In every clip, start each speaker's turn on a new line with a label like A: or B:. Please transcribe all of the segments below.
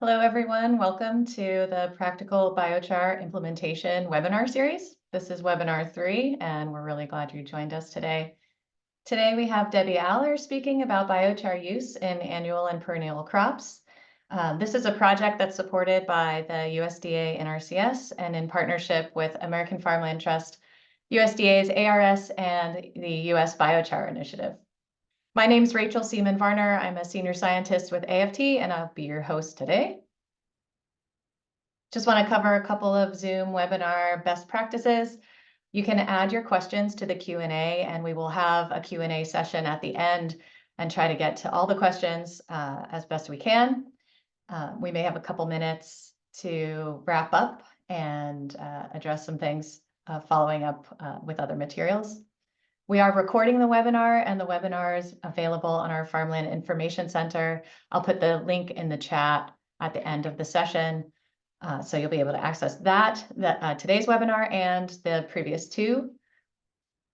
A: Hello, everyone. Welcome to the Practical Biochar Implementation webinar series. This is webinar 3, and we're really glad you joined us today. Today, we have Debbie Aller speaking about biochar use in annual and perennial crops. This is a project that's supported by the USDA NRCS and in partnership with American Farmland Trust, USDA's ARS, and the US Biochar Initiative. My name is Rachel Seaman Varner. I'm a senior scientist with AFT, and I'll be your host today. Just want to cover a couple of Zoom webinar best practices. You can add your questions to the Q&A, and we will have a Q&A session at the end and try to get to all the questions as best we can. We may have a couple minutes to wrap up and address some things following up with other materials. We are recording the webinar, and the webinar is available on our Farmland Information Center. I'll put the link in the chat at the end of the session. So you'll be able to access today's webinar and the previous two.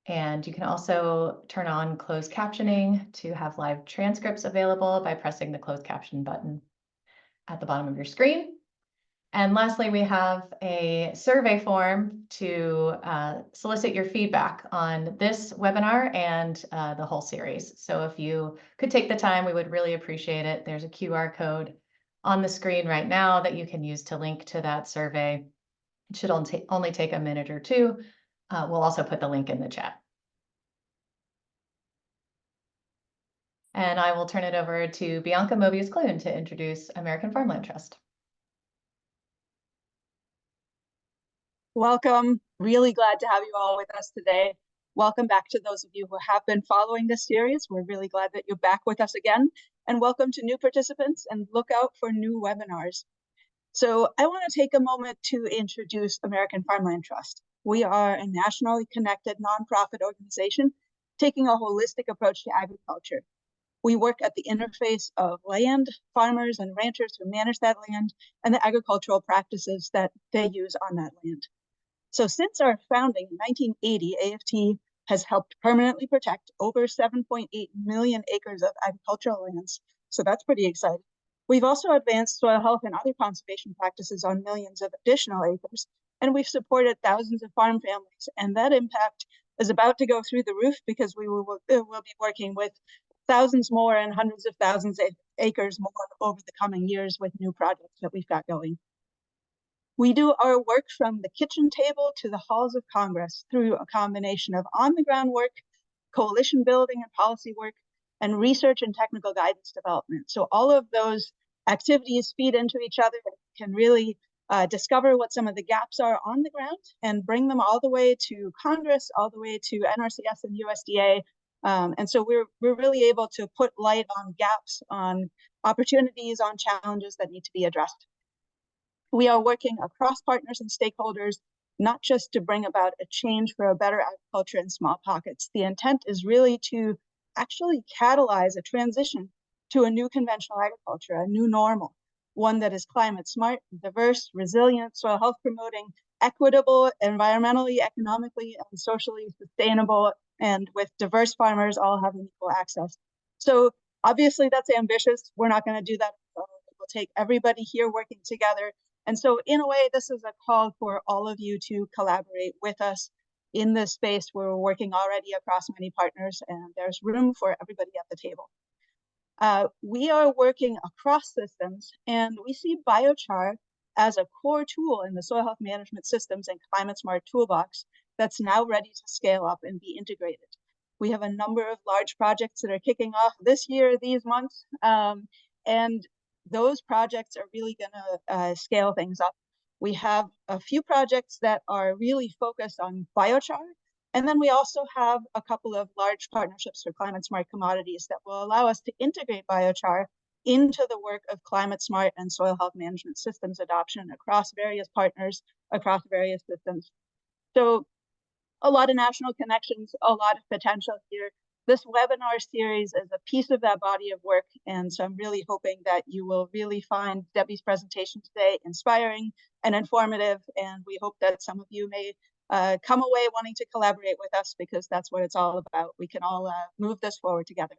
A: And you can also turn on closed captioning to have live transcripts available by pressing the closed caption button at the bottom of your screen. And lastly, we have a survey form to solicit your feedback on this webinar and the whole series. So if you could take the time, we would really appreciate it. There's a QR code on the screen right now that you can use to link to that survey. It should only take a minute or two. We'll also put the link in the chat. And I will turn it over to Bianca Mobius-Clune to introduce American Farmland Trust.
B: Welcome. Really glad to have you all with us today. Welcome back to those of you who have been following this series. We're really glad that you're back with us again. And welcome to new participants, and look out for new webinars. So I want to take a moment to introduce American Farmland Trust. We are a nationally connected nonprofit organization taking a holistic approach to agriculture. We work at the interface of land, farmers, and ranchers who manage that land, and the agricultural practices that they use on that land. So since our founding in 1980, AFT has helped permanently protect over 7.8 million acres of agricultural lands. So that's pretty exciting. We've also advanced soil health and other conservation practices on millions of additional acres, and we've supported thousands of farm families. And that impact is about to go through the roof because we will be working with thousands more and hundreds of thousands of acres more over the coming years with new projects that we've got going. We do our work from the kitchen table to the halls of Congress through a combination of on-the-ground work, coalition building and policy work, and research and technical guidance development. So all of those activities feed into each other and can really discover what some of the gaps are on the ground and bring them all the way to Congress, all the way to NRCS and USDA. And so we're really able to put light on gaps, on opportunities, on challenges that need to be addressed. We are working across partners and stakeholders, not just to bring about a change for a better agriculture in small pockets. The intent is really to actually catalyze a transition to a new conventional agriculture, a new normal, one that is climate smart, diverse, resilient, soil health promoting, equitable, environmentally, economically, and socially sustainable, and with diverse farmers all having equal access. So obviously that's ambitious. We're not going to do that. It will take everybody here working together. And so in a way, this is a call for all of you to collaborate with us in this space where we're working already across many partners, and there's room for everybody at the table. We are working across systems, and we see biochar as a core tool in the soil health management systems and climate smart toolbox that's now ready to scale up and be integrated. We have a number of large projects that are kicking off this year, these months, and those projects are really going to scale things up. We have a few projects that are really focused on biochar, and then we also have a couple of large partnerships for climate smart commodities that will allow us to integrate biochar into the work of climate smart and soil health management systems adoption across various partners, across various systems. So a lot of national connections, a lot of potential here. This webinar series is a piece of that body of work, and so I'm really hoping that you will really find Debbie's presentation today inspiring and informative, and we hope that some of you may come away wanting to collaborate with us, because that's what it's all about. We can all move this forward together.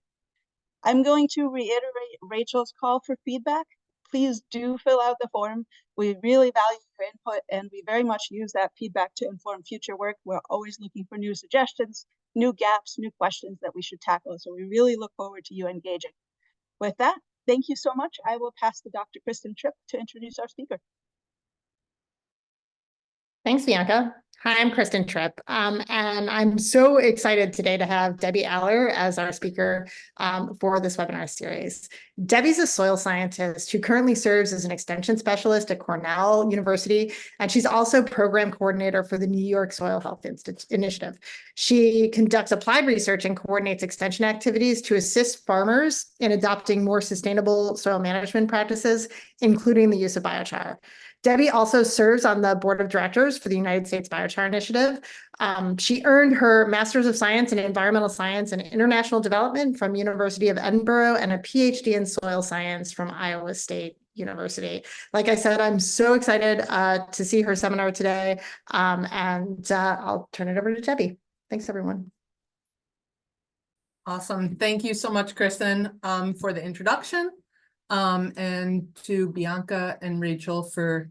B: I'm going to reiterate Rachel's call for feedback. please do fill out the form. We really value your input, and we very much use that feedback to inform future work. We're always looking for new suggestions, new gaps, new questions that we should tackle. So we really look forward to you engaging. With that, thank you so much. I will pass to Dr. Kristen Tripp to introduce our speaker.
C: Thanks, Bianca. Hi, I'm Kristen Tripp, and I'm so excited today to have Debbie Aller as our speaker for this webinar series. Debbie's a soil scientist who currently serves as an extension specialist at Cornell University, and she's also program coordinator for the New York Soil Health Initiative. She conducts applied research and coordinates extension activities to assist farmers in adopting more sustainable soil management practices, including the use of biochar. Debbie also serves on the board of directors for the United States Biochar Initiative. She earned her Master's of Science in Environmental Science and International Development from University of Edinburgh and a PhD in Soil Science from Iowa State University. Like I said, I'm so excited to see her seminar today, and I'll turn it over to Debbie. Thanks, everyone.
D: Awesome. Thank you so much, Kristen, for the introduction. And to Bianca and Rachel for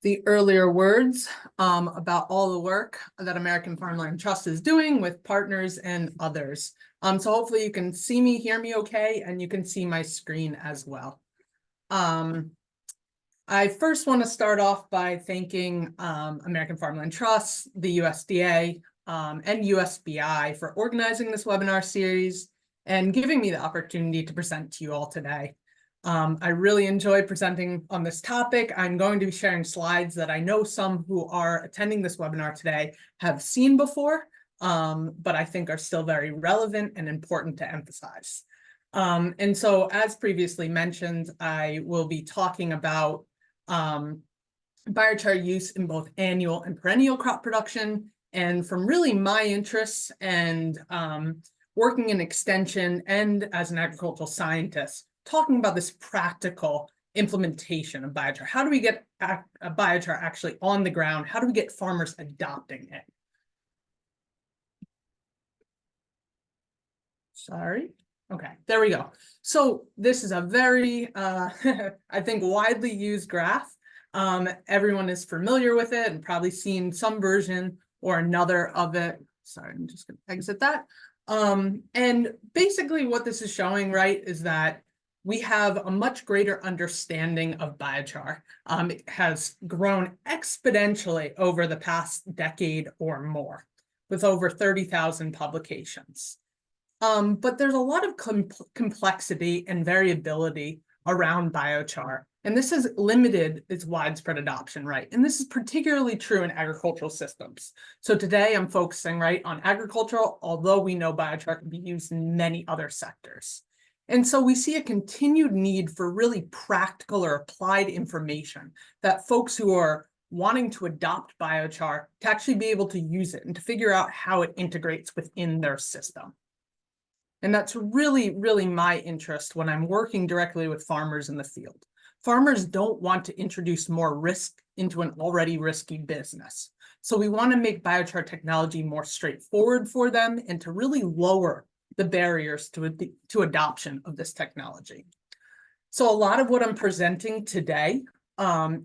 D: the earlier words about all the work that American Farmland Trust is doing with partners and others. So hopefully you can see me, hear me okay, and you can see my screen as well. I first want to start off by thanking American Farmland Trust, the USDA, and USBI for organizing this webinar series and giving me the opportunity to present to you all today. I really enjoy presenting on this topic. I'm going to be sharing slides that I know some who are attending this webinar today have seen before, but I think are still very relevant and important to emphasize. And so, as previously mentioned, I will be talking about biochar use in both annual and perennial crop production, and from really my interests and working in extension and as an agricultural scientist, talking about this practical implementation of biochar. How do we get a biochar actually on the ground? How do we get farmers adopting it? Sorry. Okay, there we go. So this is a very, I think, widely used graph. Everyone is familiar with it and probably seen some version or another of it. Sorry, I'm just going to exit that. And basically what this is showing, right, is that we have a much greater understanding of biochar. It has grown exponentially over the past decade or more, with over 30,000 publications. But there's a lot of complexity and variability around biochar, and this has limited its widespread adoption, right? And this is particularly true in agricultural systems. So today I'm focusing, right, on agricultural, although we know biochar can be used in many other sectors. And so we see a continued need for really practical or applied information that folks who are wanting to adopt biochar to actually be able to use it and to figure out how it integrates within their system. And that's really, really my interest when I'm working directly with farmers in the field. Farmers don't want to introduce more risk into an already risky business. So we want to make biochar technology more straightforward for them and to really lower the barriers to adoption of this technology. So a lot of what I'm presenting today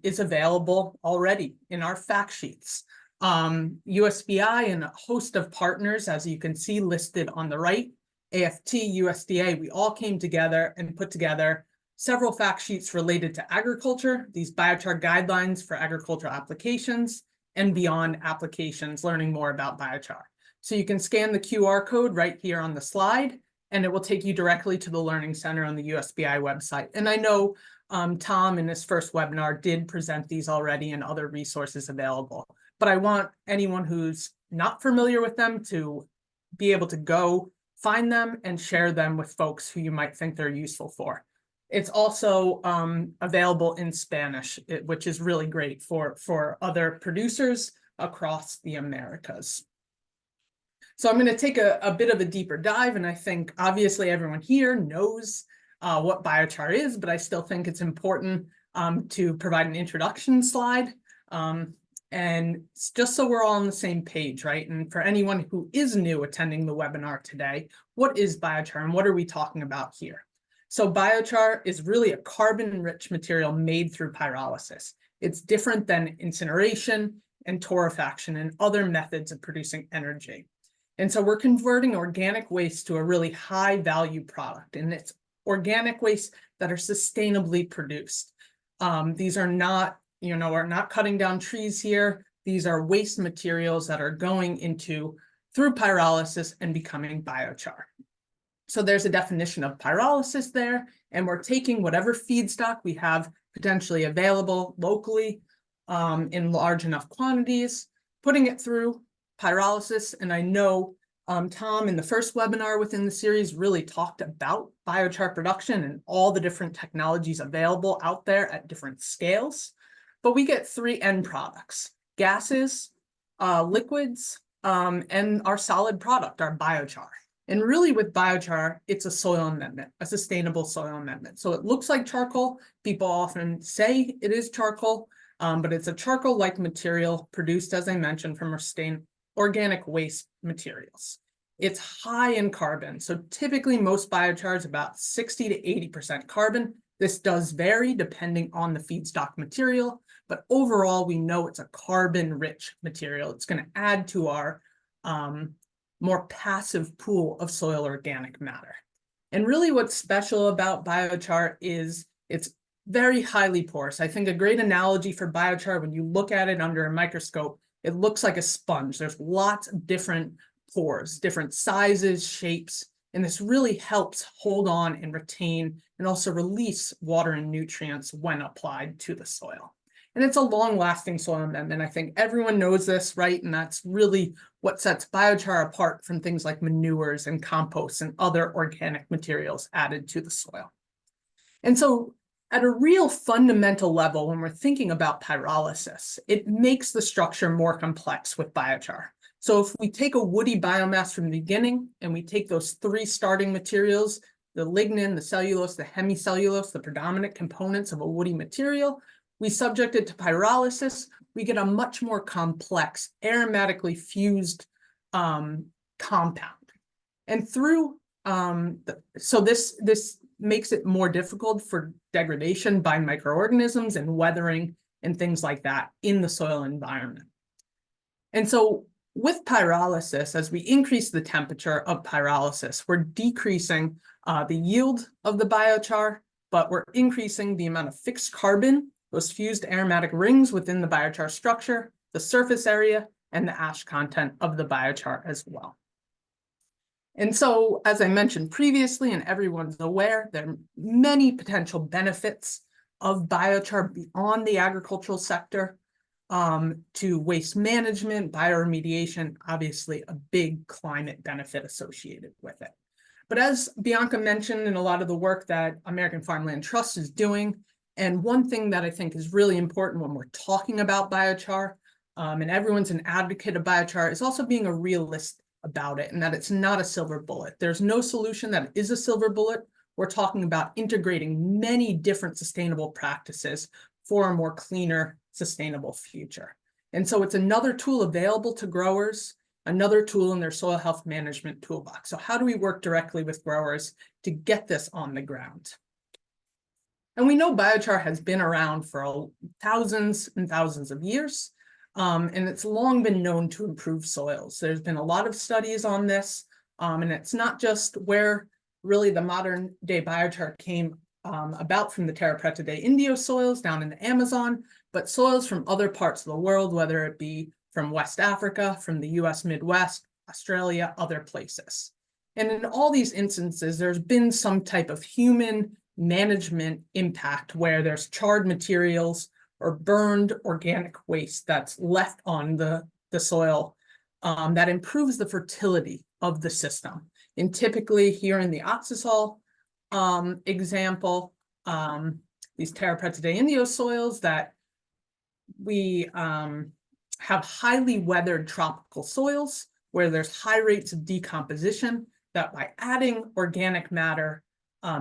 D: is available already in our fact sheets. USBI and a host of partners, as you can see listed on the right, AFT, USDA, we all came together and put together several fact sheets related to agriculture, these biochar guidelines for agricultural applications and beyond applications, learning more about biochar. So you can scan the QR code right here on the slide, and it will take you directly to the Learning Center on the USBI website. And I know Tom in his first webinar did present these already and other resources available, but I want anyone who's not familiar with them to be able to go find them and share them with folks who you might think they're useful for. It's also available in Spanish, which is really great for other producers across the Americas. So I'm going to take a bit of a deeper dive, and I think obviously everyone here knows what biochar is, but I still think it's important to provide an introduction slide. And just so we're all on the same page, right? And for anyone who is new attending the webinar today, what is biochar and what are we talking about here? So biochar is really a carbon-rich material made through pyrolysis. It's different than incineration and torrefaction and other methods of producing energy. And so we're converting organic waste to a really high-value product, and it's organic waste that are sustainably produced. These are not, we're not cutting down trees here. These are waste materials that are going through pyrolysis and becoming biochar. So there's a definition of pyrolysis there, and we're taking whatever feedstock we have potentially available locally in large enough quantities, putting it through pyrolysis. And I know Tom in the first webinar within the series really talked about biochar production and all the different technologies available out there at different scales. But we get 3 end products: gases, liquids, and our solid product, our biochar. And really with biochar, it's a soil amendment, a sustainable soil amendment. So it looks like charcoal. People often say it is charcoal, but it's a charcoal-like material produced, as I mentioned, from organic waste materials. It's high in carbon. So typically most biochar is about 60 to 80% carbon. This does vary depending on the feedstock material, but overall we know it's a carbon-rich material. It's going to add to our more passive pool of soil organic matter. And really what's special about biochar is it's very highly porous. I think a great analogy for biochar, when you look at it under a microscope, it looks like a sponge. There's lots of different pores, different sizes, shapes, and this really helps hold on and retain and also release water and nutrients when applied to the soil. And it's a long-lasting soil amendment. I think everyone knows this, right? And that's really what sets biochar apart from things like manures and composts and other organic materials added to the soil. And so at a real fundamental level, when we're thinking about pyrolysis, it makes the structure more complex with biochar. So if we take a woody biomass from the beginning and we take those 3 starting materials, the lignin, the cellulose, the hemicellulose, the predominant components of a woody material, we subject it to pyrolysis, we get a much more complex aromatically fused compound. And through, so this makes it more difficult for degradation by microorganisms and weathering and things like that in the soil environment. And so with pyrolysis, as we increase the temperature of pyrolysis, we're decreasing the yield of the biochar, but we're increasing the amount of fixed carbon, those fused aromatic rings within the biochar structure, the surface area, and the ash content of the biochar as well. And so, as I mentioned previously, and everyone's aware, there are many potential benefits of biochar beyond the agricultural sector to waste management, bioremediation, obviously a big climate benefit associated with it. But as Bianca mentioned in a lot of the work that American Farmland Trust is doing, and one thing that I think is really important when we're talking about biochar, and everyone's an advocate of biochar, is also being a realist about it, and that it's not a silver bullet. There's no solution that is a silver bullet. We're talking about integrating many different sustainable practices for a more cleaner, sustainable future. And so it's another tool available to growers, another tool in their soil health management toolbox. So how do we work directly with growers to get this on the ground? And we know biochar has been around for thousands and thousands of years, and it's long been known to improve soils. There's been a lot of studies on this, and it's not just where really the modern day biochar came about from the Terra Preta de Indio soils down in the Amazon, but soils from other parts of the world, whether it be from West Africa, from the US Midwest, Australia, other places. And in all these instances, there's been some type of human management impact where there's charred materials or burned organic waste that's left on the soil that improves the fertility of the system. And typically here in the Oxisol example, these Terra Preta de Indio soils that we have highly weathered tropical soils where there's high rates of decomposition, that by adding organic matter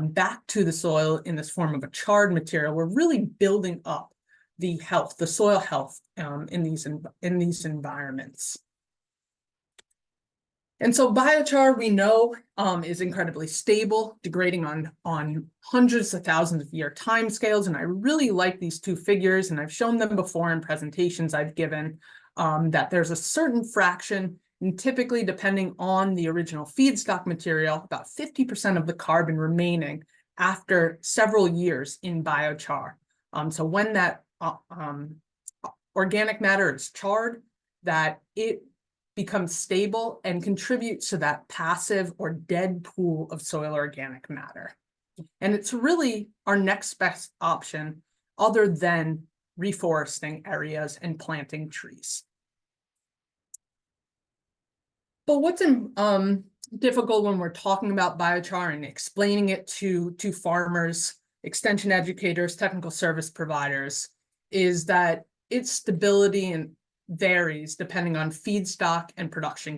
D: back to the soil in this form of a charred material, we're really building up the health, the soil health in these environments. And so biochar, we know, is incredibly stable, degrading on hundreds of thousands of year timescales. And I really like these two figures, and I've shown them before in presentations I've given, that there's a certain fraction, and typically depending on the original feedstock material, about 50% of the carbon remaining after several years in biochar. So when that organic matter is charred, that it becomes stable and contributes to that passive or dead pool of soil organic matter. And it's really our next best option other than reforesting areas and planting trees. But what's difficult when we're talking about biochar and explaining it to farmers, extension educators, technical service providers, is that its stability and varies depending on feedstock and production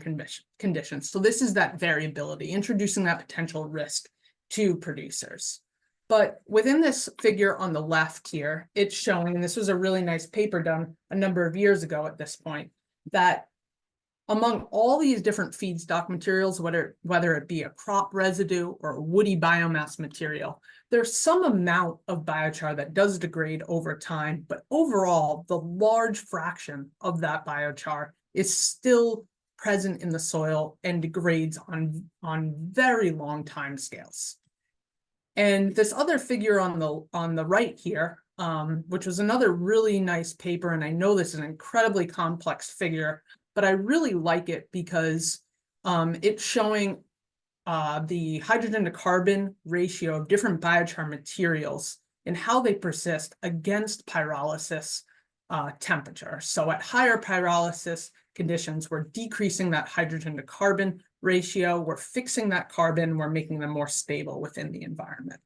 D: conditions. So this is that variability, introducing that potential risk to producers. But within this figure on the left here, it's showing, and this was a really nice paper done a number of years ago at this point, that among all these different feedstock materials, whether it be a crop residue or a woody biomass material, there's some amount of biochar that does degrade over time, but overall, the large fraction of that biochar is still present in the soil and degrades on very long time scales. And this other figure on the right here, which was another really nice paper, and I know this is an incredibly complex figure, but I really like it because it's showing the hydrogen to carbon ratio of different biochar materials and how they persist against pyrolysis temperature. So at higher pyrolysis conditions, we're decreasing that hydrogen to carbon ratio, we're fixing that carbon, we're making them more stable within the environment.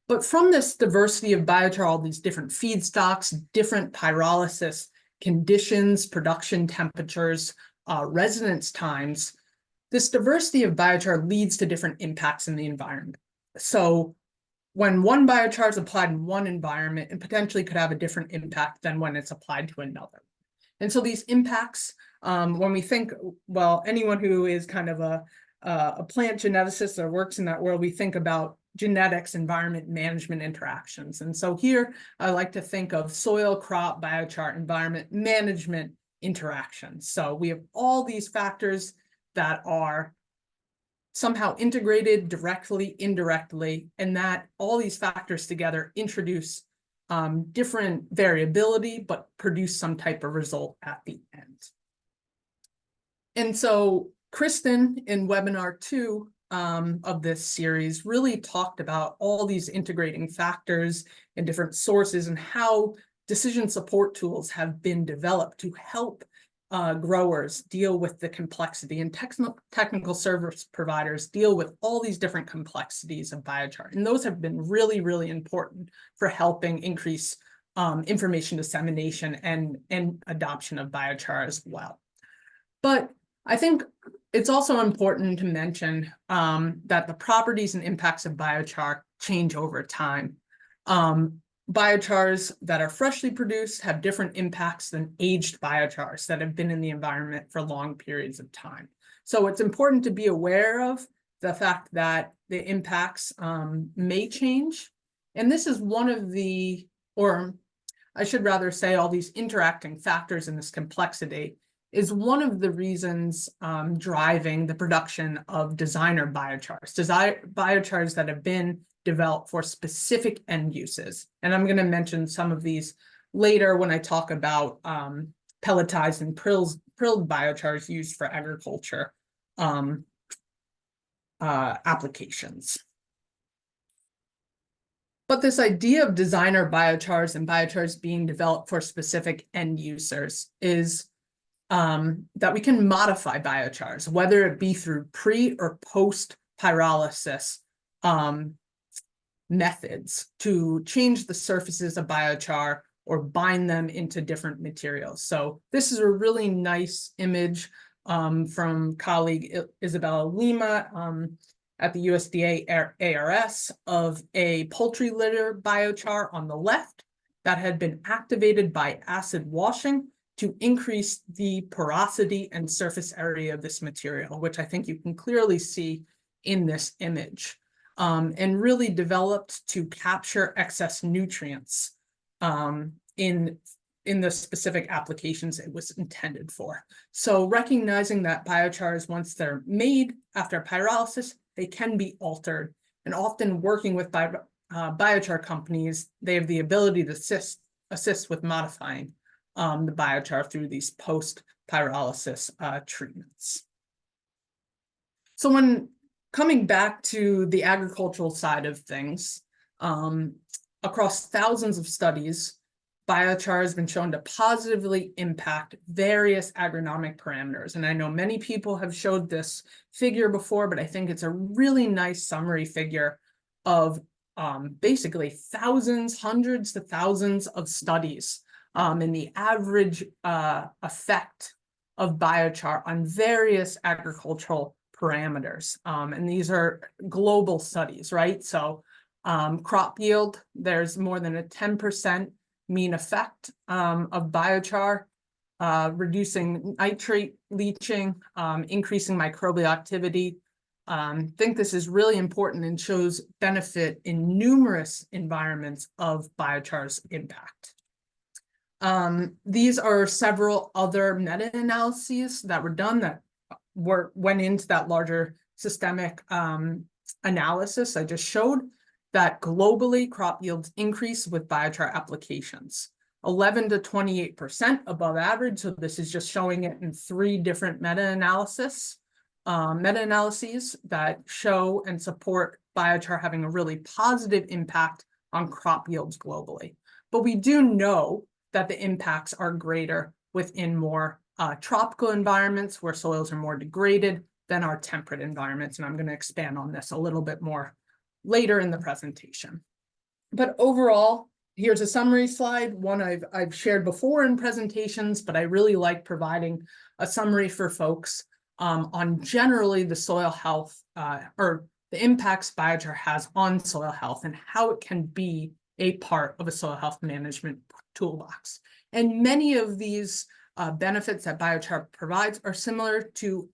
D: But from this diversity of biochar, all these different feedstocks, different pyrolysis conditions, production temperatures, residence times, this diversity of biochar leads to different impacts in the environment. So when one biochar is applied in one environment, it potentially could have a different impact than when it's applied to another. And so these impacts, when we think, well, anyone who is kind of a plant geneticist or works in that world, we think about genetics, environment, management interactions. And so here, I like to think of soil, crop, biochar, environment, management interactions. So we have all these factors that are somehow integrated directly, indirectly, and that all these factors together introduce different variability, but produce some type of result at the end. And so Kristen in webinar 2 of this series really talked about all these integrating factors and different sources and how decision support tools have been developed to help growers deal with the complexity, and technical service providers deal with all these different complexities of biochar. And those have been really, really important for helping increase information dissemination and adoption of biochar as well. But I think it's also important to mention that the properties and impacts of biochar change over time. Biochars that are freshly produced have different impacts than aged biochars that have been in the environment for long periods of time. So it's important to be aware of the fact that the impacts may change. And this is one of the, or I should rather say all these interacting factors in this complexity is one of the reasons driving the production of designer biochars, biochars that have been developed for specific end uses. And I'm going to mention some of these later when I talk about pelletized and prilled biochars used for agriculture applications. But this idea of designer biochars and biochars being developed for specific end users is that we can modify biochars, whether it be through pre or post pyrolysis methods to change the surfaces of biochar or bind them into different materials. So this is a really nice image from colleague Isabella Lima at the USDA ARS of a poultry litter biochar on the left that had been activated by acid washing to increase the porosity and surface area of this material, which I think you can clearly see in this image, and really developed to capture excess nutrients in the specific applications it was intended for. So recognizing that biochars, once they're made after pyrolysis, they can be altered, and often working with biochar companies, they have the ability to assist with modifying the biochar through these post-pyrolysis treatments. So when coming back to the agricultural side of things, across thousands of studies, biochar has been shown to positively impact various agronomic parameters. And I know many people have showed this figure before, but I think it's a really nice summary figure of basically hundreds to thousands of studies and the average effect of biochar on various agricultural parameters. And these are global studies, right? So crop yield, there's more than a 10% mean effect of biochar, reducing nitrate leaching, increasing microbial activity. Think this is really important and shows benefit in numerous environments of biochar's impact. These are several other meta-analyses that were done that went into that larger systemic analysis I just showed, that globally crop yields increase with biochar applications, 11 to 28% above average. So this is just showing it in 3 different meta-analyses that show and support biochar having a really positive impact on crop yields globally. But we do know that the impacts are greater within more tropical environments where soils are more degraded than our temperate environments. And I'm going to expand on this a little bit more later in the presentation. But overall, here's a summary slide, one I've shared before in presentations, but I really like providing a summary for folks on generally the soil health or the impacts biochar has on soil health and how it can be a part of a soil health management toolbox. And many of these benefits that biochar provides are similar to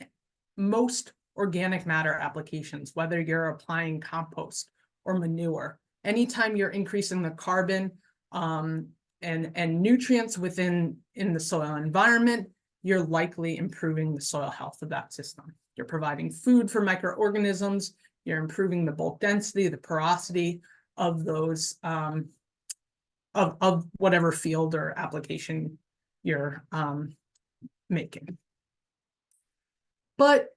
D: most organic matter applications, whether you're applying compost or manure. Anytime you're increasing the carbon and nutrients in the soil environment, you're likely improving the soil health of that system. You're providing food for microorganisms, you're improving the bulk density, the porosity of those of whatever field or application you're making. But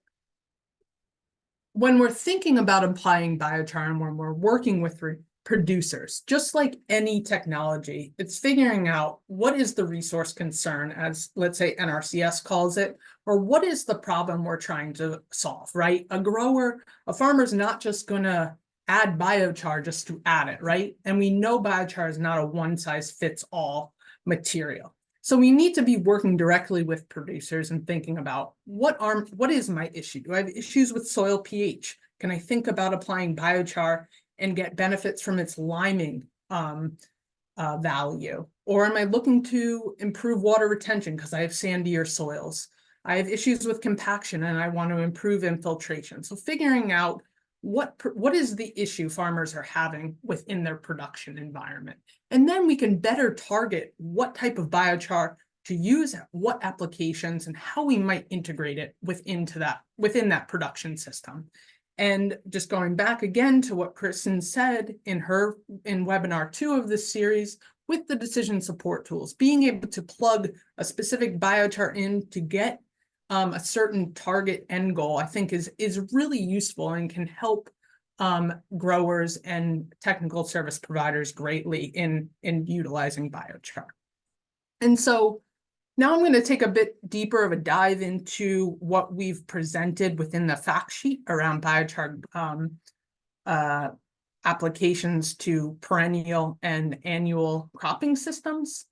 D: when we're thinking about applying biochar and when we're working with producers, just like any technology, it's figuring out what is the resource concern, as let's say NRCS calls it, or what is the problem we're trying to solve, right? A farmer's not just going to add biochar just to add it, right? And we know biochar is not a one-size-fits-all material. So we need to be working directly with producers and thinking about what is my issue? Do I have issues with soil pH? Can I think about applying biochar and get benefits from its liming value? Or am I looking to improve water retention because I have sandier soils? I have issues with compaction and I want to improve infiltration. So figuring out what is the issue farmers are having within their production environment. And then we can better target what type of biochar to use at what applications and how we might integrate it within that production system. And just going back again to what Kristen said in webinar 2 of this series, with the decision support tools, being able to plug a specific biochar in to get a certain target end goal, I think is really useful and can help growers and technical service providers greatly in utilizing biochar. And so now I'm going to take a bit deeper of a dive into what we've presented within the fact sheet around biochar applications to perennial and annual cropping systems.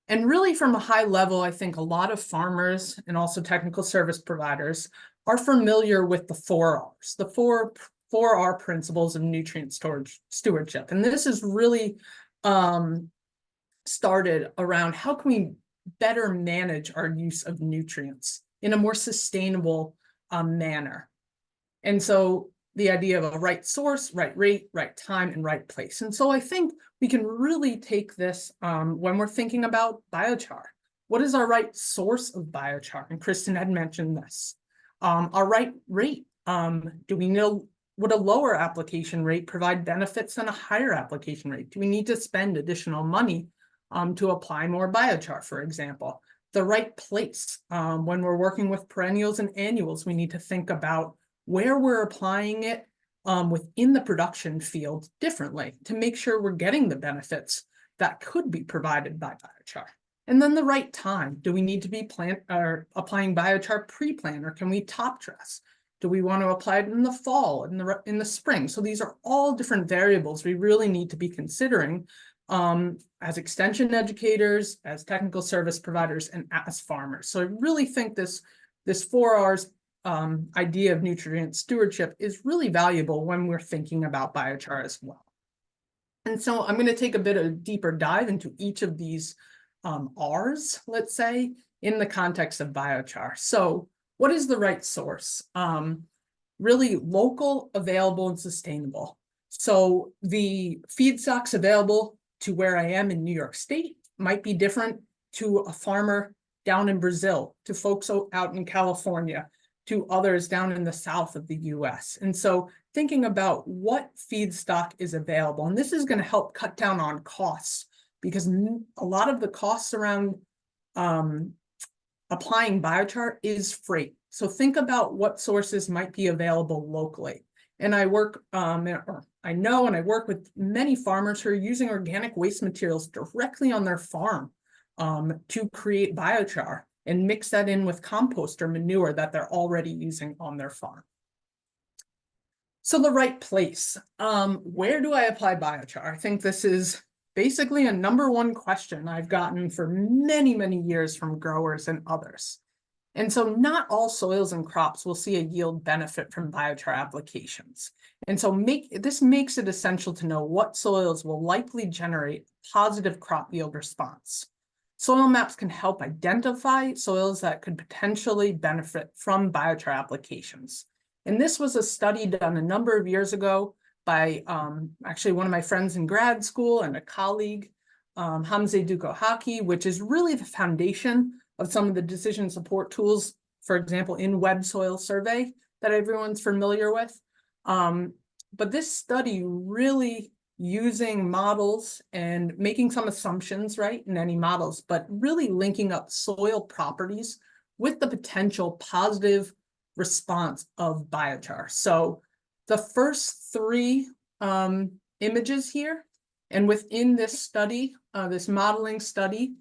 D: And really from a high level, I think a lot of farmers and also technical service providers are familiar with the 4 Rs, the 4R principles of nutrient stewardship. And this is really started around how can we better manage our use of nutrients in a more sustainable manner. And so the idea of a right source, right rate, right time, and right place. And so I think we can really take this when we're thinking about biochar. What is our right source of biochar? And Kristen had mentioned this. Our right rate. Do we know, would a lower application rate provide benefits than a higher application rate? Do we need to spend additional money to apply more biochar, for example? The right place. When we're working with perennials and annuals, we need to think about where we're applying it within the production field differently to make sure we're getting the benefits that could be provided by biochar. And then the right time. Do we need to be applying biochar pre-plant, or can we top dress? Do we want to apply it in the fall, in the spring? So these are all different variables we really need to be considering as extension educators, as technical service providers, and as farmers. So I really think this 4Rs idea of nutrient stewardship is really valuable when we're thinking about biochar as well. And so I'm going to take a bit of a deeper dive into each of these R's, let's say, in the context of biochar. So what is the right source? Really local, available, and sustainable. So the feedstocks available to where I am in New York State might be different to a farmer down in Brazil, to folks out in California, to others down in the south of the US. And so thinking about what feedstock is available, and this is going to help cut down on costs, because a lot of the costs around applying biochar is freight. So think about what sources might be available locally. And I work, I know, and I work with many farmers who are using organic waste materials directly on their farm to create biochar and mix that in with compost or manure that they're already using on their farm. So the right place, where do I apply biochar? I think this is basically a #1 question I've gotten for many, many years from growers and others. And so not all soils and crops will see a yield benefit from biochar applications. And so this makes it essential to know what soils will likely generate positive crop yield response. Soil maps can help identify soils that could potentially benefit from biochar applications. And this was a study done a number of years ago by actually one of my friends in grad school and a colleague, Hamze Dukohaki, which is really the foundation of some of the decision support tools, for example, in Web Soil Survey that everyone's familiar with. But this study really using models and making some assumptions, right, in any models, but really linking up soil properties with the potential positive response of biochar. So the first 3 images here, and within this study, this modeling study,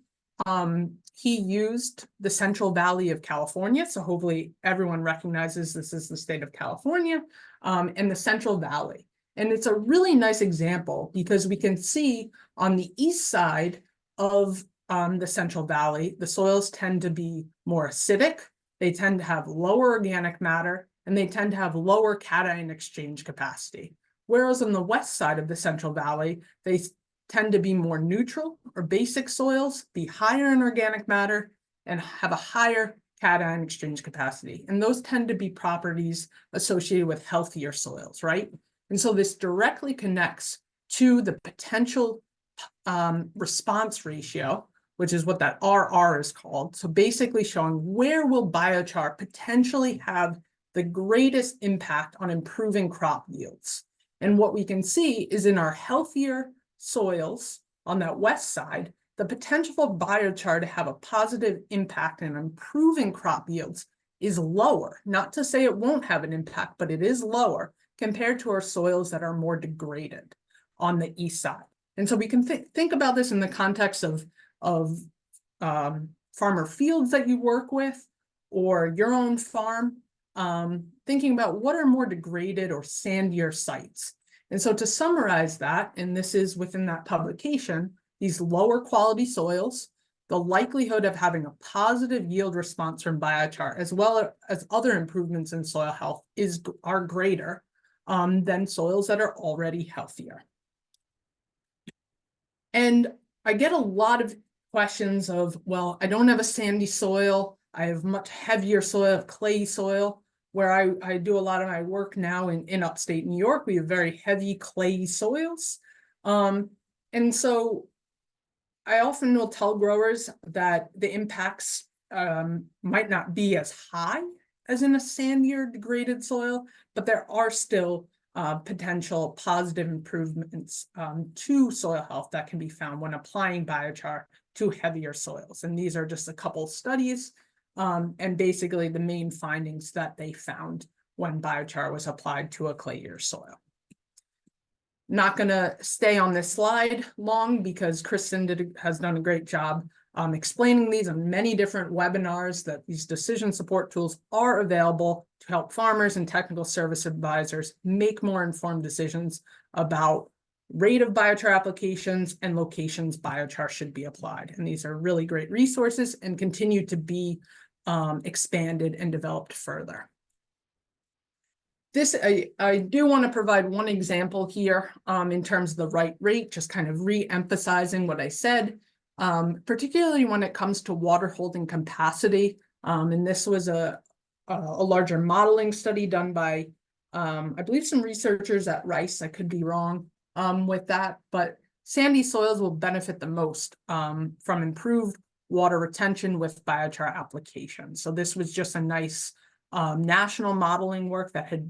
D: he used the Central Valley of California. So hopefully everyone recognizes this is the state of California, and the Central Valley. And it's a really nice example because we can see on the east side of the Central Valley, the soils tend to be more acidic, they tend to have lower organic matter, and they tend to have lower cation exchange capacity. Whereas on the west side of the Central Valley, they tend to be more neutral or basic soils, be higher in organic matter, and have a higher cation exchange capacity. And those tend to be properties associated with healthier soils, right? And so this directly connects to the potential response ratio, which is what that RR is called. So basically showing where will biochar potentially have the greatest impact on improving crop yields. And what we can see is in our healthier soils on that west side, the potential for biochar to have a positive impact in improving crop yields is lower. Not to say it won't have an impact, but it is lower compared to our soils that are more degraded on the east side. And so we can think about this in the context of farmer fields that you work with or your own farm, thinking about what are more degraded or sandier sites. And so to summarize that, and this is within that publication, these lower quality soils, the likelihood of having a positive yield response from biochar, as well as other improvements in soil health, are greater than soils that are already healthier. And I get a lot of questions of, well, I don't have a sandy soil. I have much heavier soil, clay soil, where I do a lot of my work now in upstate New York. We have very heavy clay soils. And so I often will tell growers that the impacts might not be as high as in a sandier degraded soil, but there are still potential positive improvements to soil health that can be found when applying biochar to heavier soils. And these are just a couple studies and basically the main findings that they found when biochar was applied to a clayier soil. Not going to stay on this slide long because Kristen has done a great job explaining these on many different webinars, that these decision support tools are available to help farmers and technical service advisors make more informed decisions about rate of biochar applications and locations biochar should be applied. And these are really great resources and continue to be expanded and developed further. This, I do want to provide one example here in terms of the right rate, just kind of re-emphasizing what I said, particularly when it comes to water holding capacity. And this was a larger modeling study done by, I believe, some researchers at Rice. I could be wrong with that, but sandy soils will benefit the most from improved water retention with biochar application. So this was just a nice national modeling work that had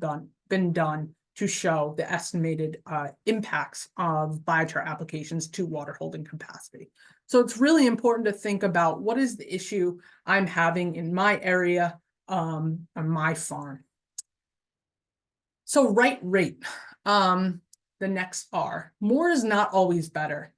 D: been done to show the estimated impacts of biochar applications to water holding capacity. So it's really important to think about what is the issue I'm having in my area on my farm. So right rate, the next R. More is not always better.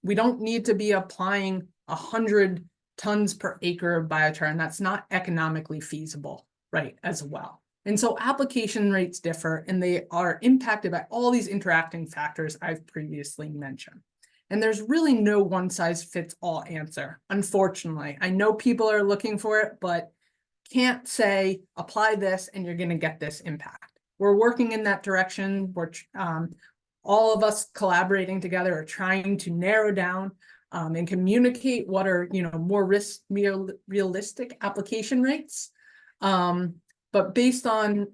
D: We don't need to be applying 100 tons per acre of biochar, and that's not economically feasible, right, as well. And so application rates differ, and they are impacted by all these interacting factors I've previously mentioned. And there's really no one-size-fits-all answer, unfortunately. I know people are looking for it, but can't say, apply this and you're going to get this impact. We're working in that direction. We're all of us collaborating together are trying to narrow down and communicate what are, more realistic application rates. But based on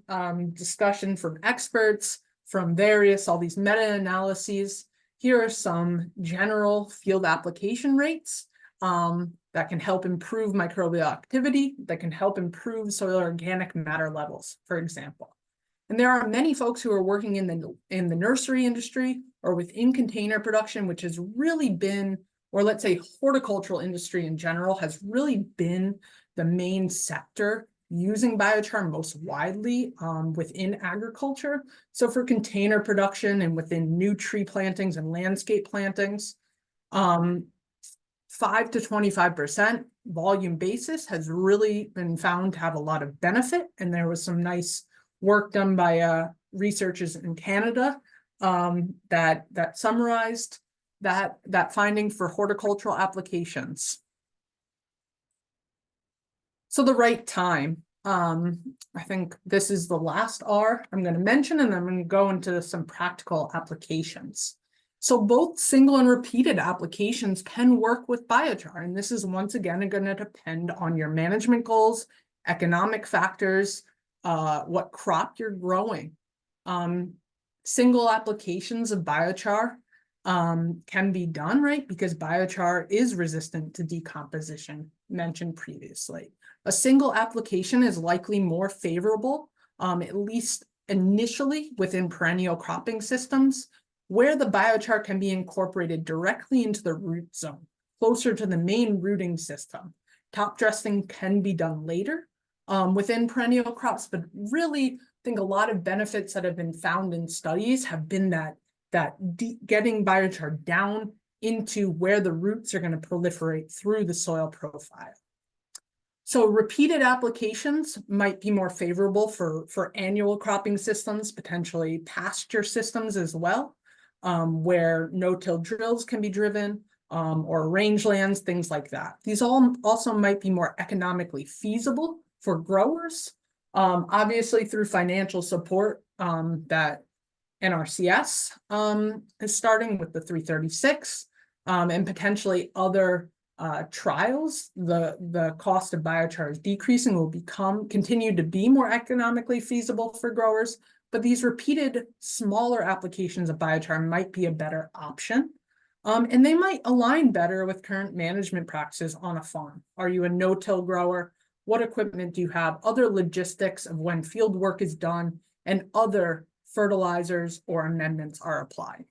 D: discussion from experts, from all these meta-analyses, here are some general field application rates that can help improve microbial activity, that can help improve soil organic matter levels, for example. And there are many folks who are working in the nursery industry or within container production, which has really been, or let's say horticultural industry in general, has really been the main sector using biochar most widely within agriculture. So for container production and within new tree plantings and landscape plantings, 5 to 25% volume basis has really been found to have a lot of benefit. And there was some nice work done by researchers in Canada that summarized that finding for horticultural applications. So the right time, I think this is the last R I'm going to mention, and then I'm going to go into some practical applications. So both single and repeated applications can work with biochar, and this is once again going to depend on your management goals, economic factors, what crop you're growing. Single applications of biochar can be done, right? Because biochar is resistant to decomposition, mentioned previously. A single application is likely more favorable, at least initially within perennial cropping systems, where the biochar can be incorporated directly into the root zone, closer to the main rooting system. Top dressing can be done later within perennial crops, but really I think a lot of benefits that have been found in studies have been that getting biochar down into where the roots are going to proliferate through the soil profile. So repeated applications might be more favorable for annual cropping systems, potentially pasture systems as well, where no-till drills can be driven, or rangelands, things like that. These all also might be more economically feasible for growers, obviously through financial support that NRCS is starting with the 336, and potentially other trials, the cost of biochar is decreasing, will continue to be more economically feasible for growers, but these repeated smaller applications of biochar might be a better option. And they might align better with current management practices on a farm. Are you a no-till grower? What equipment do you have? Other logistics of when field work is done and other fertilizers or amendments are applied.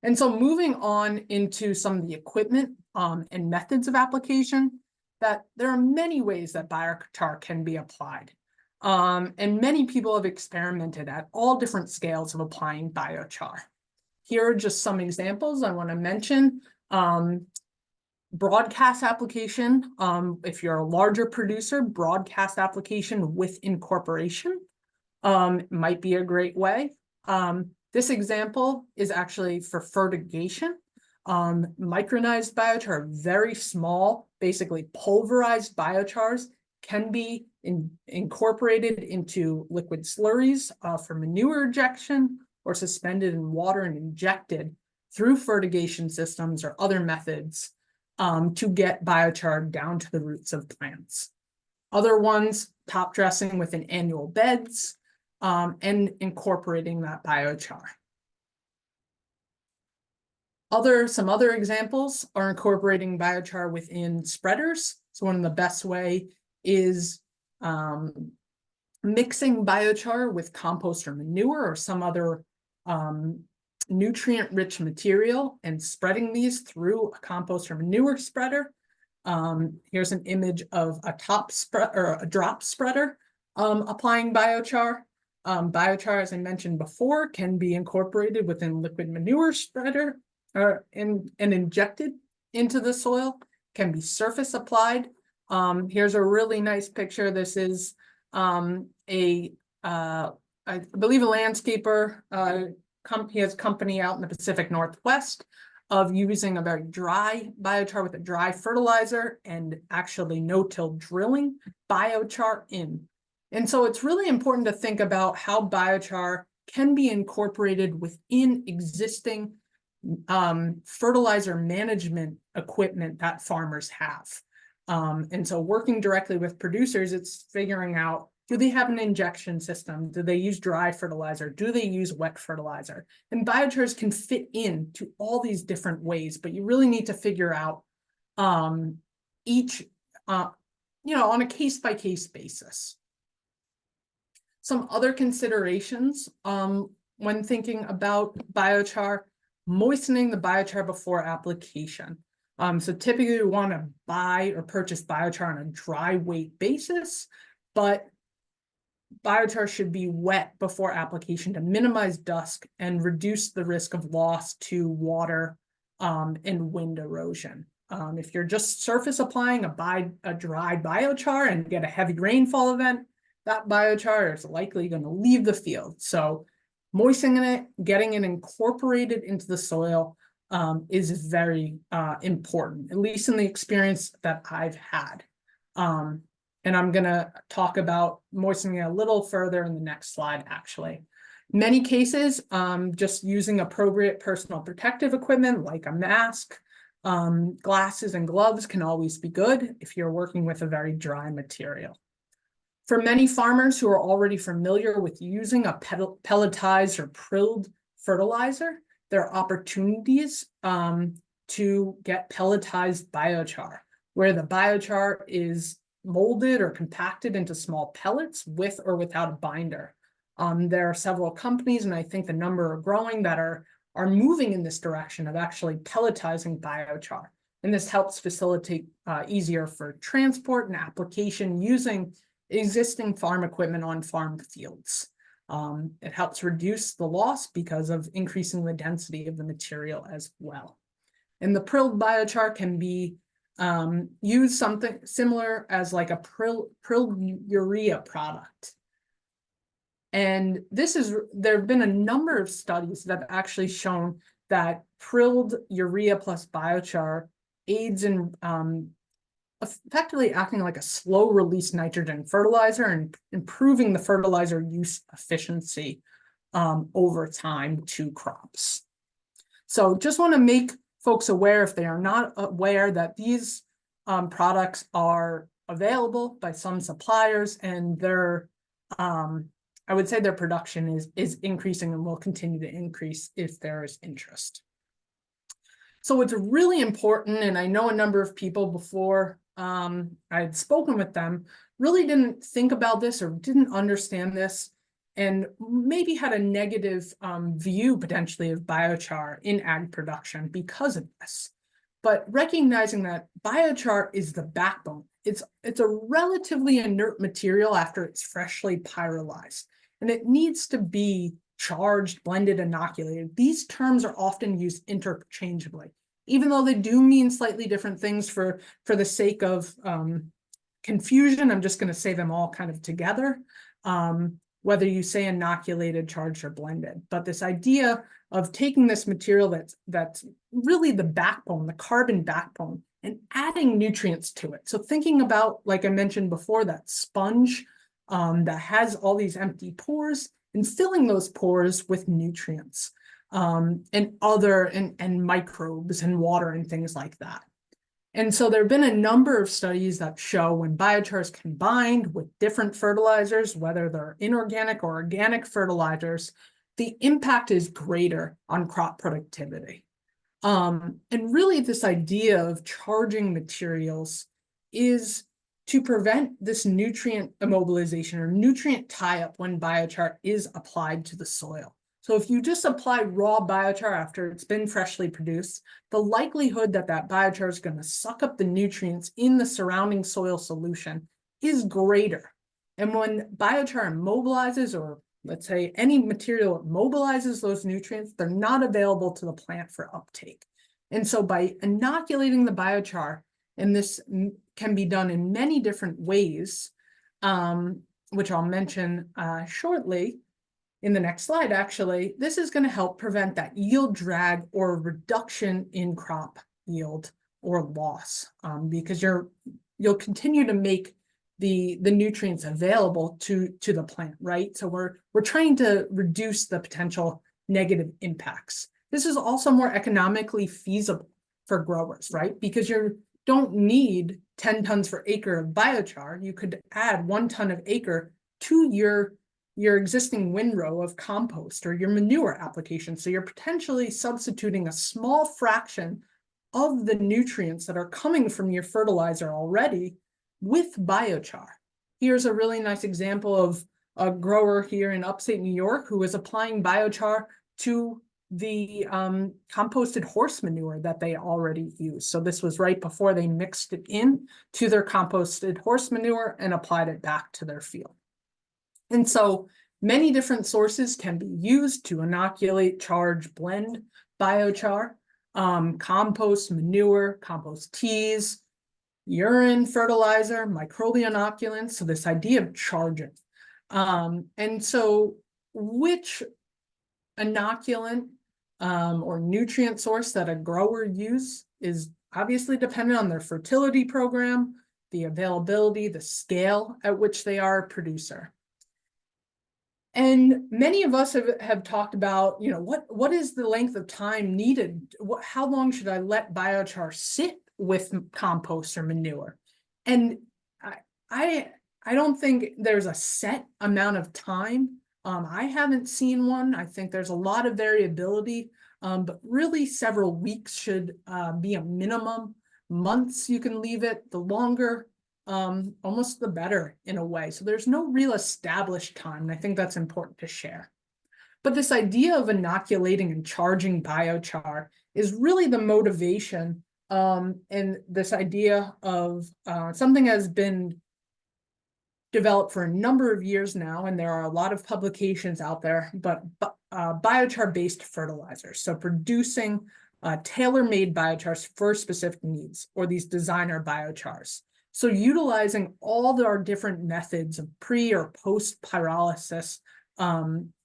D: And so moving on into some of the equipment and methods of application, that there are many ways that biochar can be applied. And many people have experimented at all different scales of applying biochar. Here are just some examples I want to mention. Broadcast application, if you're a larger producer, broadcast application with incorporation might be a great way. This example is actually for fertigation. Micronized biochar, very small, basically pulverized biochars, can be incorporated into liquid slurries for manure injection, or suspended in water and injected through fertigation systems or other methods to get biochar down to the roots of plants. Other ones, top dressing within annual beds and incorporating that biochar. Some other examples are incorporating biochar within spreaders. So one of the best way is mixing biochar with compost or manure or some other nutrient-rich material and spreading these through a compost or manure spreader. Here's an image of a drop spreader applying biochar. Biochar, as I mentioned before, can be incorporated within liquid manure spreader and injected into the soil, can be surface applied. Here's a really nice picture. This is I believe a landscaper, he has a company out in the Pacific Northwest of using a very dry biochar with a dry fertilizer and actually no-till drilling biochar in. And so it's really important to think about how biochar can be incorporated within existing fertilizer management equipment that farmers have. And so working directly with producers, it's figuring out, do they have an injection system? Do they use dry fertilizer? Do they use wet fertilizer? And biochars can fit into all these different ways, but you really need to figure out each, on a case-by-case basis. Some other considerations when thinking about biochar: moistening the biochar before application. So typically we want to buy or purchase biochar on a dry weight basis, but biochar should be wet before application to minimize dust and reduce the risk of loss to water and wind erosion. If you're just surface applying a dry biochar and get a heavy rainfall event, that biochar is likely going to leave the field. So moistening it, getting it incorporated into the soil is very important, at least in the experience that I've had. And I'm going to talk about moistening it a little further in the next slide, actually. Many cases, just using appropriate personal protective equipment like a mask, glasses and gloves can always be good if you're working with a very dry material. For many farmers who are already familiar with using a pelletized or prilled fertilizer, there are opportunities to get pelletized biochar, where the biochar is molded or compacted into small pellets with or without a binder. There are several companies, and I think the number are growing, that are moving in this direction of actually pelletizing biochar. And this helps facilitate easier for transport and application using existing farm equipment on farm fields. It helps reduce the loss because of increasing the density of the material as well. And the prilled biochar can be use something similar as like a prilled urea product. And there have been a number of studies that have actually shown that prilled urea plus biochar aids in effectively acting like a slow release nitrogen fertilizer and improving the fertilizer use efficiency over time to crops. So just want to make folks aware, if they are not aware, that these products are available by some suppliers, and their I would say their production is increasing and will continue to increase if there is interest. So it's really important, and I know a number of people before I had spoken with them really didn't think about this or didn't understand this, and maybe had a negative view potentially of biochar in ag production because of this. But recognizing that biochar is the backbone, it's a relatively inert material after it's freshly pyrolyzed, and it needs to be charged, blended, inoculated. These terms are often used interchangeably, even though they do mean slightly different things. For the sake of confusion, I'm just going to say them all kind of together, whether you say inoculated, charged, or blended. But this idea of taking this material that's really the backbone, the carbon backbone, and adding nutrients to it. So thinking about, like I mentioned before, that sponge that has all these empty pores, and filling those pores with nutrients and microbes and water and things like that. And so there have been a number of studies that show when biochar is combined with different fertilizers, whether they're inorganic or organic fertilizers, the impact is greater on crop productivity. And really this idea of charging materials is to prevent this nutrient immobilization or nutrient tie-up when biochar is applied to the soil. So if you just apply raw biochar after it's been freshly produced, the likelihood that that biochar is going to suck up the nutrients in the surrounding soil solution is greater. And when biochar immobilizes, or let's say any material mobilizes those nutrients, they're not available to the plant for uptake. And so by inoculating the biochar, and this can be done in many different ways, which I'll mention shortly in the next slide, actually, this is going to help prevent that yield drag or reduction in crop yield or loss, because you'll continue to make the nutrients available to the plant, right? So we're trying to reduce the potential negative impacts. This is also more economically feasible for growers, right? Because you don't need 10 tons per acre of biochar. You could add 1 ton of acre to your existing windrow of compost or your manure application. So you're potentially substituting a small fraction of the nutrients that are coming from your fertilizer already with biochar. Here's a really nice example of a grower here in upstate New York who is applying biochar to the composted horse manure that they already use. So this was right before they mixed it in to their composted horse manure and applied it back to their field. And so many different sources can be used to inoculate, charge, blend biochar, compost, manure, compost teas, urine fertilizer, microbial inoculants. So this idea of charging. And so which inoculant or nutrient source that a grower uses is obviously dependent on their fertility program, the availability, the scale at which they are a producer. And many of us have talked about, you know, what is the length of time needed? How long should I let biochar sit with compost or manure? And I don't think there's a set amount of time. I haven't seen one. I think there's a lot of variability, but really several weeks should be a minimum. Months you can leave it, the longer, almost the better in a way. So there's no real established time, and I think that's important to share. But this idea of inoculating and charging biochar is really the motivation, and this idea of something has been developed for a number of years now, and there are a lot of publications out there, but biochar-based fertilizers. So producing tailor-made biochars for specific needs, or these designer biochars. So utilizing all our different methods of pre or post pyrolysis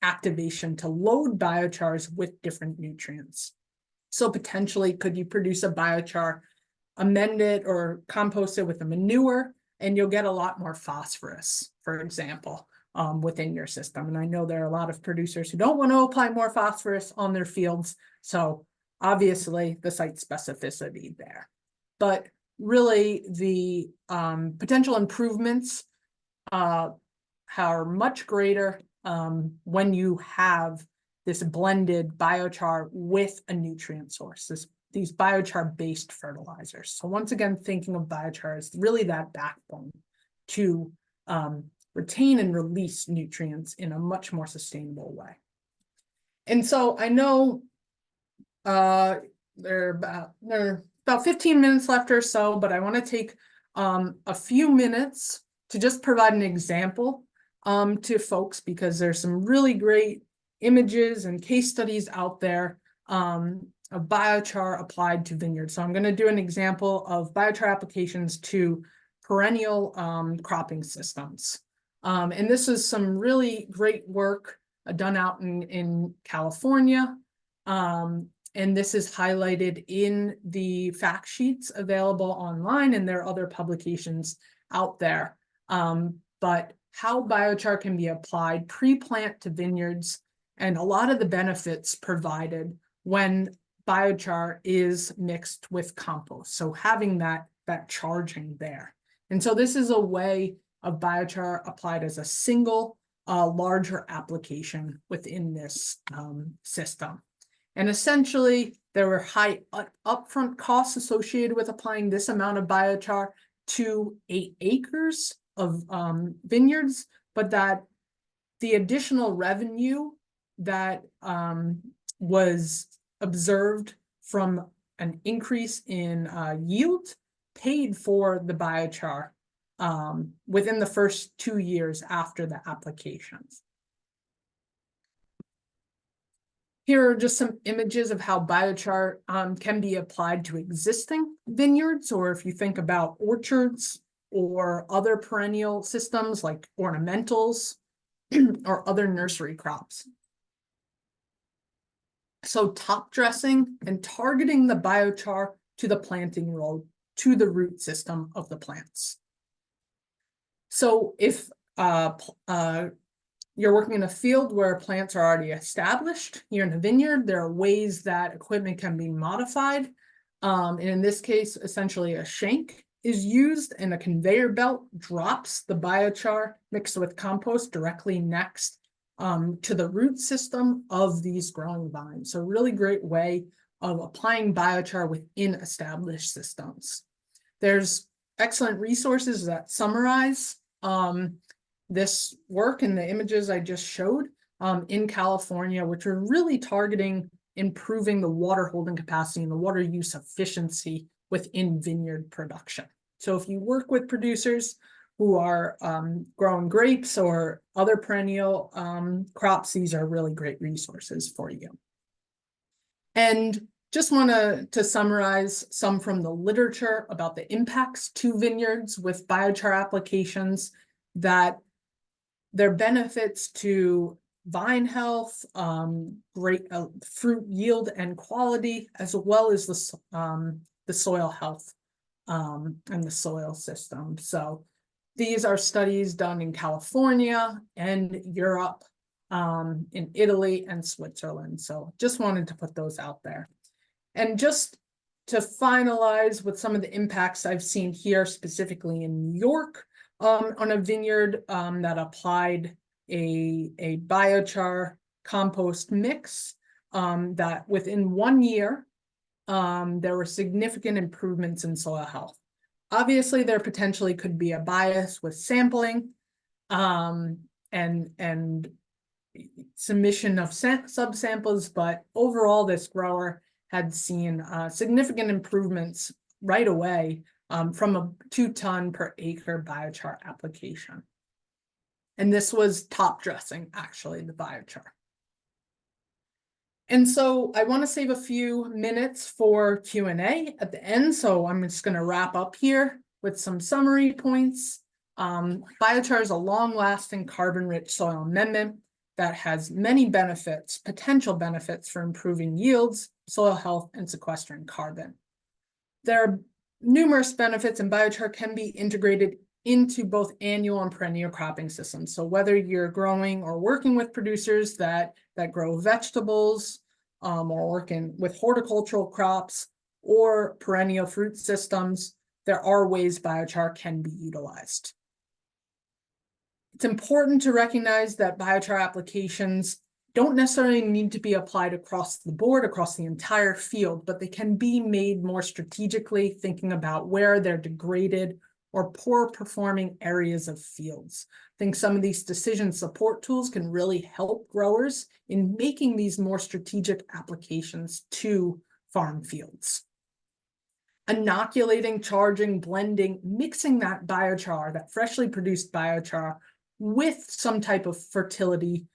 D: activation to load biochars with different nutrients. So potentially, could you produce a biochar, amend it or compost it with a manure, and you'll get a lot more phosphorus, for example, within your system. And I know there are a lot of producers who don't want to apply more phosphorus on their fields. So obviously the site specificity there. But really the potential improvements are much greater when you have this blended biochar with a nutrient source, these biochar-based fertilizers. So once again, thinking of biochar as really that backbone to retain and release nutrients in a much more sustainable way. And so I know there are about 15 minutes left or so, but I want to take a few minutes to just provide an example to folks, because there's some really great images and case studies out there of biochar applied to vineyards. So I'm going to do an example of biochar applications to perennial cropping systems. And this is some really great work done out in California. And this is highlighted in the fact sheets available online, and there are other publications out there. But how biochar can be applied pre-plant to vineyards, and a lot of the benefits provided when biochar is mixed with compost. So having that charging there. And so this is a way of biochar applied as a single larger application within this system. And essentially, there were high upfront costs associated with applying this amount of biochar to 8 acres of vineyards, but that the additional revenue that was observed from an increase in yield paid for the biochar within the first 2 years after the applications. Here are just some images of how biochar can be applied to existing vineyards, or if you think about orchards or other perennial systems like ornamentals or other nursery crops. So top dressing and targeting the biochar to the planting row, to the root system of the plants. So if you're working in a field where plants are already established, you're in a vineyard, there are ways that equipment can be modified. And in this case, essentially a shank is used and a conveyor belt drops the biochar mixed with compost directly next to the root system of these growing vines. So really great way of applying biochar within established systems. There's excellent resources that summarize this work and the images I just showed in California, which are really targeting improving the water holding capacity and the water use efficiency within vineyard production. So if you work with producers who are growing grapes or other perennial crops, these are really great resources for you. And just want to summarize some from the literature about the impacts to vineyards with biochar applications, that their benefits to vine health, great fruit yield and quality, as well as the soil health and the soil system. So these are studies done in California and Europe, in Italy and Switzerland. So just wanted to put those out there. And just to finalize with some of the impacts I've seen here, specifically in New York, on a vineyard that applied a biochar compost mix, that within 1 year, there were significant improvements in soil health. Obviously, there potentially could be a bias with sampling and submission of subsamples, but overall, this grower had seen significant improvements right away from a 2 ton per acre biochar application. And this was top dressing, actually, the biochar. And so I want to save a few minutes for Q&A at the end. So I'm just going to wrap up here with some summary points. Biochar is a long-lasting carbon-rich soil amendment that has many benefits, potential benefits for improving yields, soil health, and sequestering carbon. There are numerous benefits, and biochar can be integrated into both annual and perennial cropping systems. So whether you're growing or working with producers that grow vegetables, or working with horticultural crops or perennial fruit systems, there are ways biochar can be utilized. It's important to recognize that biochar applications don't necessarily need to be applied across the board, across the entire field, but they can be made more strategically, thinking about where they're degraded or poor performing areas of fields. I think some of these decision support tools can really help growers in making these more strategic applications to farm fields. Inoculating, charging, blending, mixing that biochar, that freshly produced biochar, with some type of fertility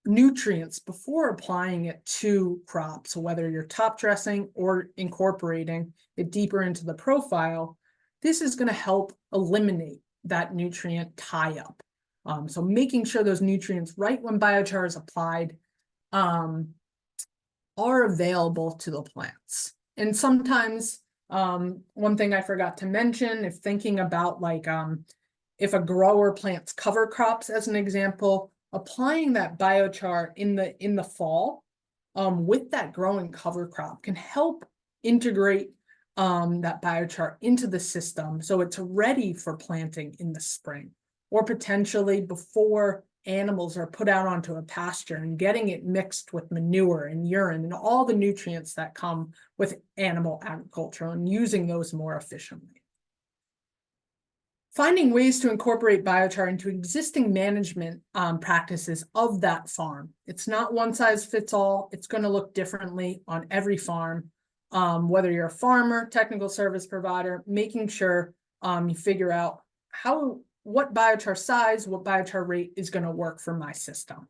D: nutrients before applying it to crops. So whether you're top dressing or incorporating it deeper into the profile, this is going to help eliminate that nutrient tie-up. So making sure those nutrients right when biochar is applied are available to the plants. And sometimes one thing I forgot to mention, if thinking about like if a grower plants cover crops as an example, applying that biochar in the fall with that growing cover crop can help integrate that biochar into the system so it's ready for planting in the spring, or potentially before animals are put out onto a pasture, and getting it mixed with manure and urine and all the nutrients that come with animal agriculture and using those more efficiently. Finding ways to incorporate biochar into existing management practices of that farm. It's not one size fits all. It's going to look differently on every farm, whether you're a farmer, technical service provider, making sure you figure out what biochar size, what biochar rate is going to work for my system.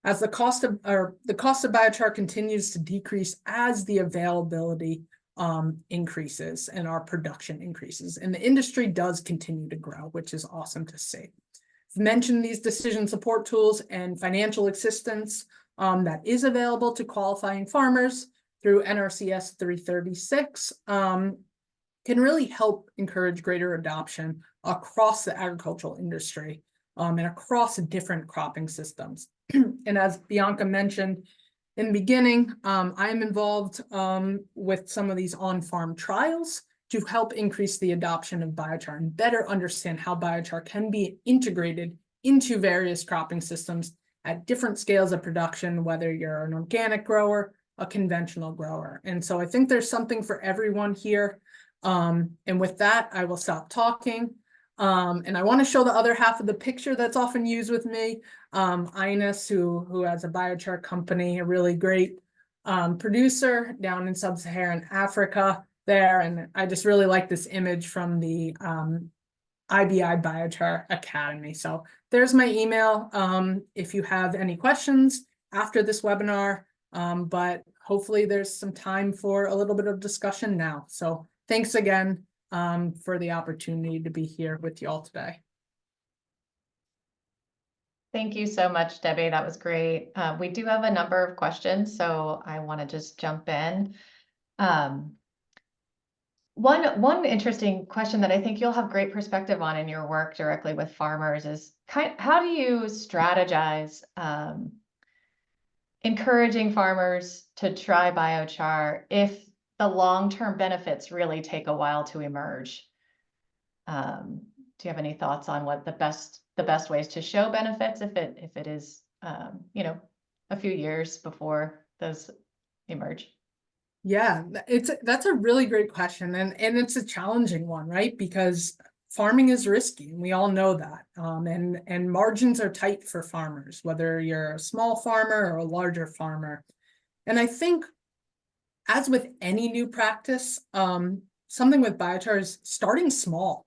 D: As the cost of biochar continues to decrease as the availability increases and our production increases, and the industry does continue to grow, which is awesome to see. I've mentioned these decision support tools and financial assistance that is available to qualifying farmers through NRCS 336 can really help encourage greater adoption across the agricultural industry and across different cropping systems. And as Bianca mentioned in the beginning, I am involved with some of these on-farm trials to help increase the adoption of biochar and better understand how biochar can be integrated into various cropping systems at different scales of production, whether you're an organic grower, a conventional grower. And so I think there's something for everyone here. And with that, I will stop talking. And I want to show the other half of the picture that's often used with me. Ines, who has a biochar company, a really great producer down in sub-Saharan Africa there. And I just really like this image from the IBI Biochar Academy. So there's my email if you have any questions after this webinar. But hopefully there's some time for a little bit of discussion now. So thanks again for the opportunity to be here with you all today.
A: Thank you so much, Debbie. That was great. We do have a number of questions, so I want to just jump in. One interesting question that I think you'll have great perspective on in your work directly with farmers is how do you strategize encouraging farmers to try biochar if the long-term benefits really take a while to emerge? Do you have any thoughts on what the best ways to show benefits if it is a few years before those emerge?
D: Yeah, that's a really great question, and it's a challenging one, right? Because farming is risky, and we all know that. And margins are tight for farmers, whether you're a small farmer or a larger farmer. And I think, as with any new practice, something with biochar is starting small.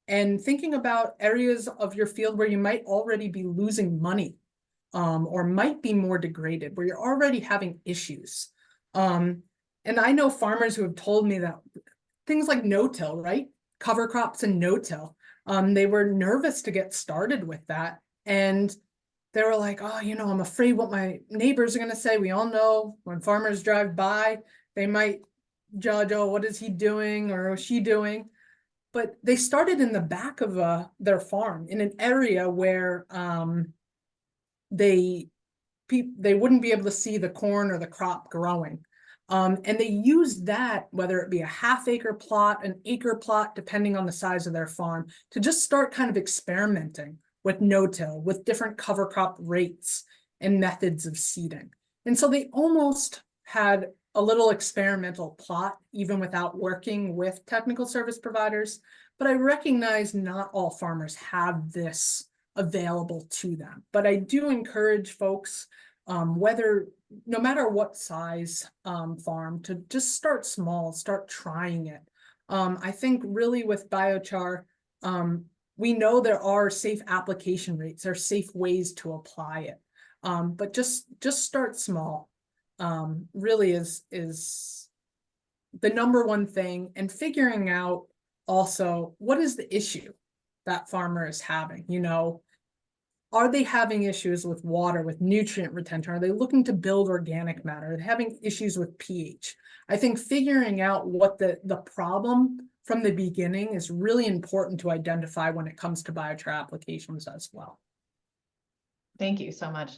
D: And thinking about areas of your field where you might already be losing money, or might be more degraded, where you're already having issues. And I know farmers who have told me that things like no-till, right? Cover crops and no-till, they were nervous to get started with that. And they were like, oh, I'm afraid what my neighbors are going to say. We all know when farmers drive by, they might judge, oh, what is he doing or she doing? But they started in the back of their farm in an area where they wouldn't be able to see the corn or the crop growing. And they use that, whether it be a half-acre plot, an acre plot, depending on the size of their farm, to just start kind of experimenting with no-till, with different cover crop rates and methods of seeding. And so they almost had a little experimental plot, even without working with technical service providers. But I recognize not all farmers have this available to them. But I do encourage folks, no matter what size farm, to just start small, start trying it. I think really with biochar, we know there are safe application rates, there are safe ways to apply it. But just start small. Really is the number one thing, and figuring out also what is the issue that farmer is having. You know, are they having issues with water, with nutrient retention? Are they looking to build organic matter? Are they having issues with pH? I think figuring out what the problem from the beginning is really important to identify when it comes to biochar applications as well.
A: Thank you so much.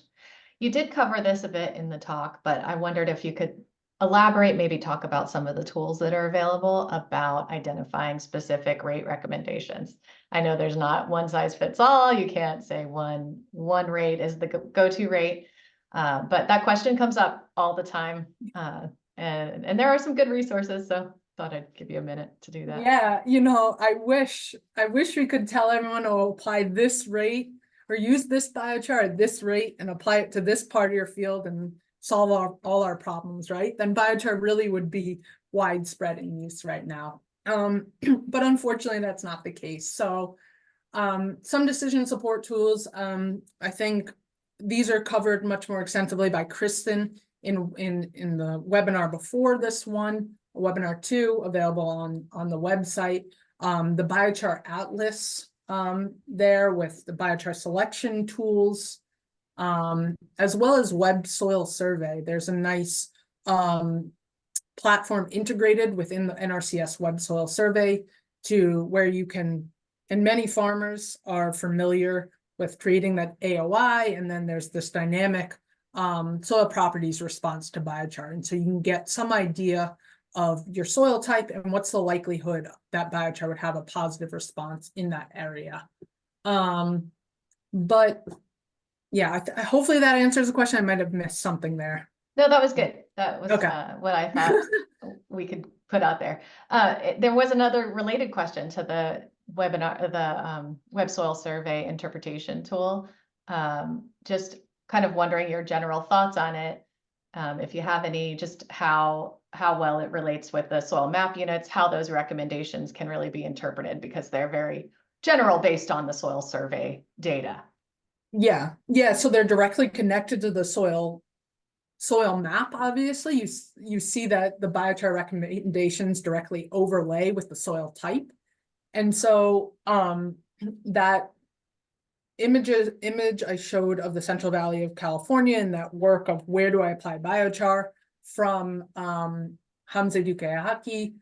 A: You did cover this a bit in the talk, but I wondered if you could elaborate, maybe talk about some of the tools that are available about identifying specific rate recommendations. I know there's not one size fits all. You can't say one rate is the go-to rate, but that question comes up all the time. And there are some good resources, so thought I'd give you a minute to do that.
D: Yeah, you know, I wish we could tell everyone to apply this rate or use this biochar at this rate and apply it to this part of your field and solve all our problems, right? Then biochar really would be widespread in use right now. But unfortunately, that's not the case. So some decision support tools, I think these are covered much more extensively by Kristen in the webinar before this one, webinar 2, available on the website. The Biochar Atlas there with the biochar selection tools, as well as Web Soil Survey. There's a nice platform integrated within the NRCS Web Soil Survey to where you can, and many farmers are familiar with creating that AOI, and then there's this dynamic soil properties response to biochar. And so you can get some idea of your soil type and what's the likelihood that biochar would have a positive response in that area. But yeah, hopefully that answers the question. I might have missed something there.
A: No, that was good. That was
D: Okay.
A: what I thought we could put out there. There was another related question to the webinar, the Web Soil Survey interpretation tool. Just kind of wondering your general thoughts on it. If you have any, just how well it relates with the soil map units, how those recommendations can really be interpreted, because they're very general based on the soil survey data.
D: Yeah. So they're directly connected to the soil map. Obviously, you see that the biochar recommendations directly overlay with the soil type, and so that image I showed of the Central Valley of California and that work of where do I apply biochar from Hamza Dukayaki,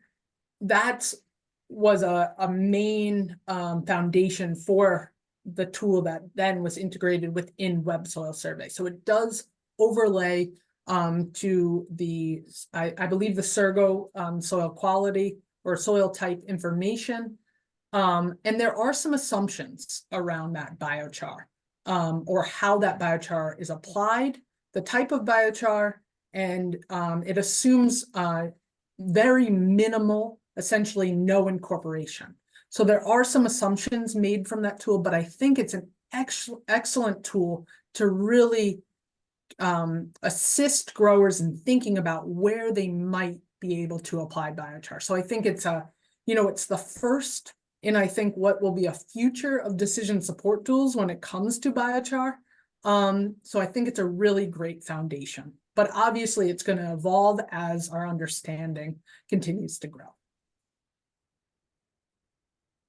D: that was a main foundation for the tool that then was integrated within Web Soil Survey. So it does overlay to the, I believe the Sergo soil quality or soil type information. And there are some assumptions around that biochar, or how that biochar is applied, the type of biochar, and it assumes very minimal, essentially no incorporation. So there are some assumptions made from that tool, but I think it's an excellent tool to really assist growers in thinking about where they might be able to apply biochar. So I think it's it's the first in, I think, what will be a future of decision support tools when it comes to biochar. So I think it's a really great foundation, but obviously it's going to evolve as our understanding continues to grow.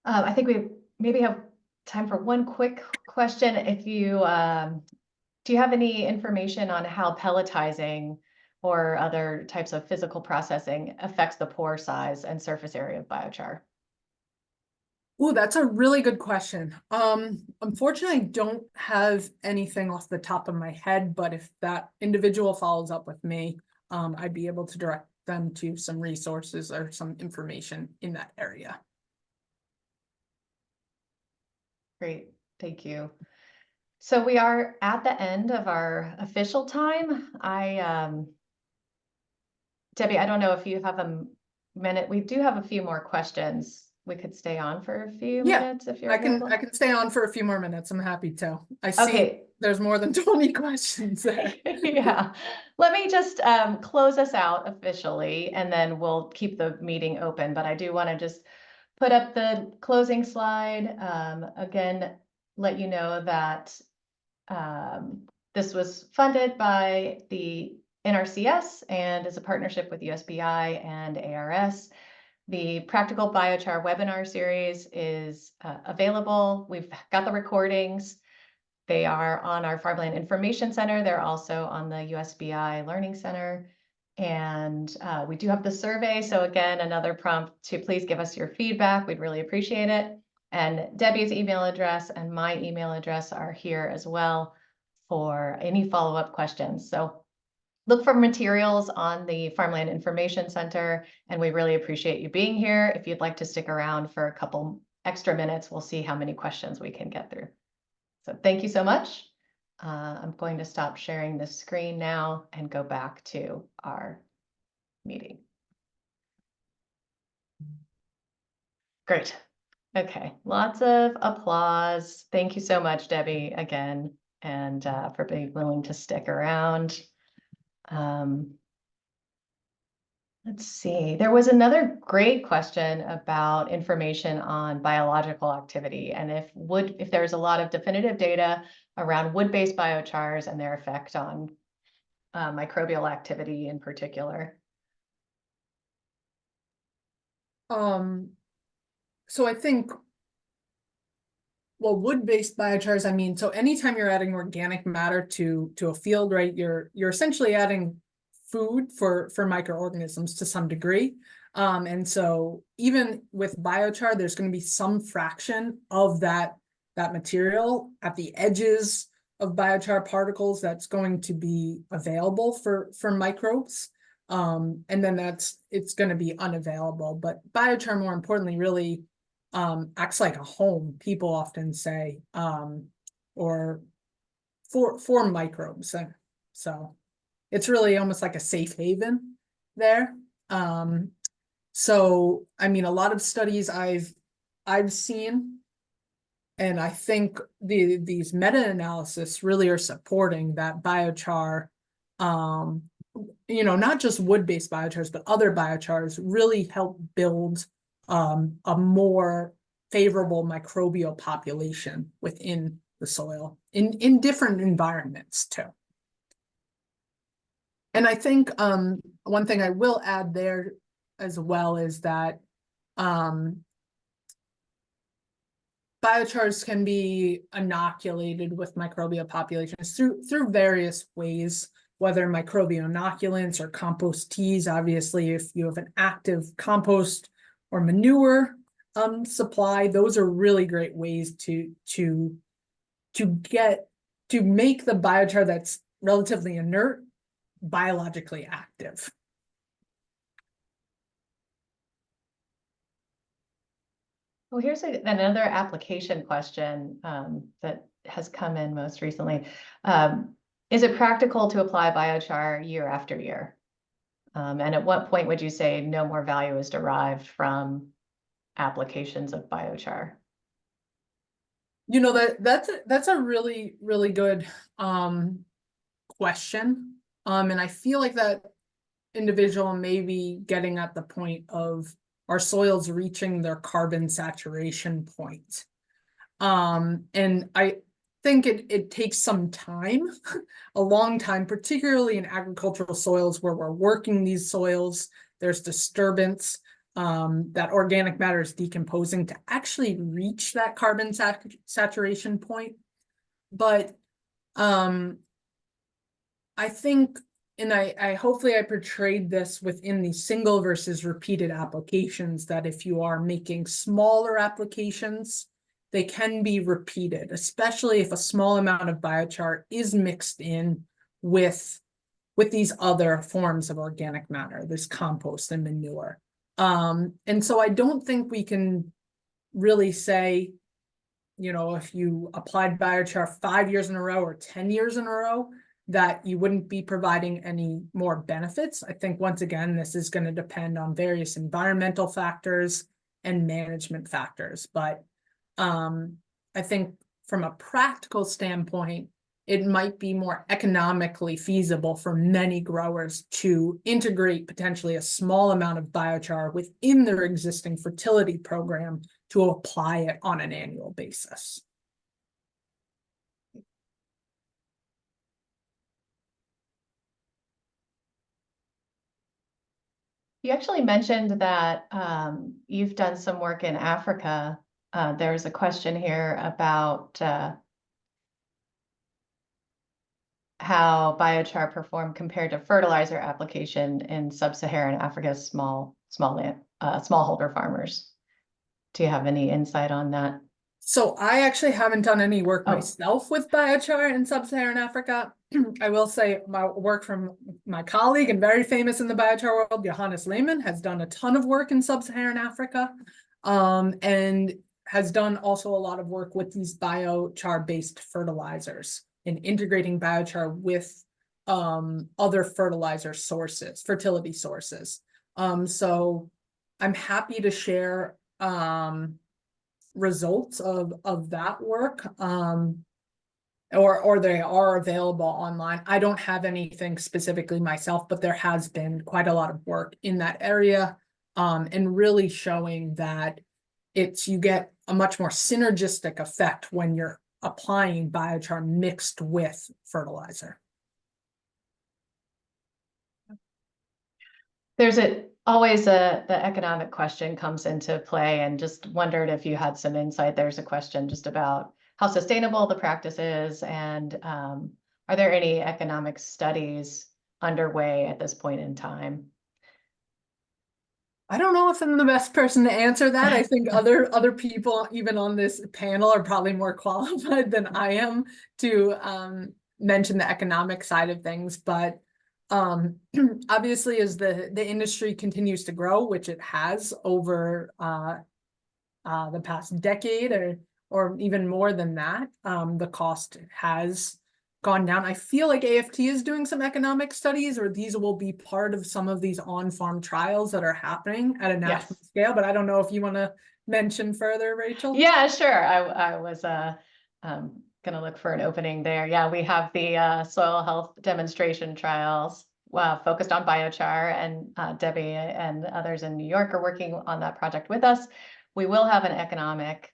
A: I think we maybe have time for one quick question. If you do you have any information on how pelletizing or other types of physical processing affects the pore size and surface area of biochar?
D: Oh, that's a really good question. Unfortunately, I don't have anything off the top of my head, but if that individual follows up with me, I'd be able to direct them to some resources or some information in that area.
A: Great, thank you. So we are at the end of our official time. Debbie, I don't know if you have a minute. We do have a few more questions. We could stay on for a few
D: Yeah,
A: minutes if you're
D: I
A: available.
D: can stay on for a few more minutes. I'm happy to. I see
A: Okay.
D: there's more than 20 questions there.
A: Yeah, let me just close us out officially, and then we'll keep the meeting open. But I do want to just put up the closing slide. Again, let you know that this was funded by the NRCS and is a partnership with USBI and ARS. The Practical Biochar webinar series is available. We've got the recordings. They are on our Farmland Information Center. They're also on the USBI Learning Center. And we do have the survey. So again, another prompt to please give us your feedback. We'd really appreciate it. And Debbie's email address and my email address are here as well for any follow-up questions. So look for materials on the Farmland Information Center, and we really appreciate you being here. If you'd like to stick around for a couple extra minutes, we'll see how many questions we can get through. So thank you so much. I'm going to stop sharing the screen now and go back to our meeting. Great. Okay, lots of applause. Thank you so much, Debbie, again, and for being willing to stick around. Let's see, there was another great question about information on biological activity and if there's a lot of definitive data around wood-based biochars and their effect on microbial activity in particular.
D: So I think, well, wood-based biochars, I mean, so anytime you're adding organic matter to a field, right, you're essentially adding food for microorganisms to some degree. And so even with biochar, there's going to be some fraction of that material at the edges of biochar particles that's going to be available for microbes. And then it's going to be unavailable. But biochar, more importantly, really acts like a home, people often say, or for microbes. So it's really almost like a safe haven there. So I mean, a lot of studies I've seen, and I think these meta-analysis really are supporting that biochar, not just wood-based biochars, but other biochars really help build a more favorable microbial population within the soil in different environments too. And I think one thing I will add there as well is that biochars can be inoculated with microbial populations through various ways, whether microbial inoculants or compost teas. Obviously, if you have an active compost or manure supply, those are really great ways to make the biochar that's relatively inert biologically active.
A: Well, here's another application question that has come in most recently. Is it practical to apply biochar year after year? And at what point would you say no more value is derived from applications of biochar?
D: That's a really, really good question. And I feel like that individual may be getting at the point of our soils reaching their carbon saturation point. And I think it takes some time, a long time, particularly in agricultural soils where we're working these soils, there's disturbance, that organic matter is decomposing to actually reach that carbon saturation point. But I think and I hopefully I portrayed this within the single versus repeated applications, that if you are making smaller applications, they can be repeated, especially if a small amount of biochar is mixed in with these other forms of organic matter, this compost and manure. And so I don't think we can really say, you know, if you applied biochar 5 years in a row or 10 years in a row, that you wouldn't be providing any more benefits. I think, once again, this is going to depend on various environmental factors and management factors. But I think from a practical standpoint, it might be more economically feasible for many growers to integrate potentially a small amount of biochar within their existing fertility program to apply it on an annual basis.
A: You actually mentioned that you've done some work in Africa. There's a question here about how biochar performed compared to fertilizer application in sub-Saharan Africa's smallholder farmers. Do you have any insight on that?
D: So I actually haven't done any work
A: Oh.
D: myself with biochar in sub-Saharan Africa. I will say my work from my colleague and very famous in the biochar world, Johannes Lehmann, has done a ton of work in sub-Saharan Africa, and has done also a lot of work with these biochar-based fertilizers and integrating biochar with other fertilizer sources, fertility sources. So I'm happy to share results of that work, or they are available online. I don't have anything specifically myself, but there has been quite a lot of work in that area, and really showing that you get a much more synergistic effect when you're applying biochar mixed with fertilizer.
A: There's always the economic question comes into play, and just wondered if you had some insight. There's a question just about how sustainable the practice is, and are there any economic studies underway at this point in time?
D: I don't know if I'm the best person to answer that. I think other people, even on this panel, are probably more qualified than I am to mention the economic side of things. But obviously, as the industry continues to grow, which it has over the past decade or even more than that, the cost has gone down. I feel like AFT is doing some economic studies, or these will be part of some of these on-farm trials that are happening at a national scale, but I don't know if you want to mention further, Rachel.
A: Yeah, sure. I was gonna look for an opening there. Yeah, we have the soil health demonstration trials focused on biochar, and Debbie and others in New York are working on that project with us. We will have an economic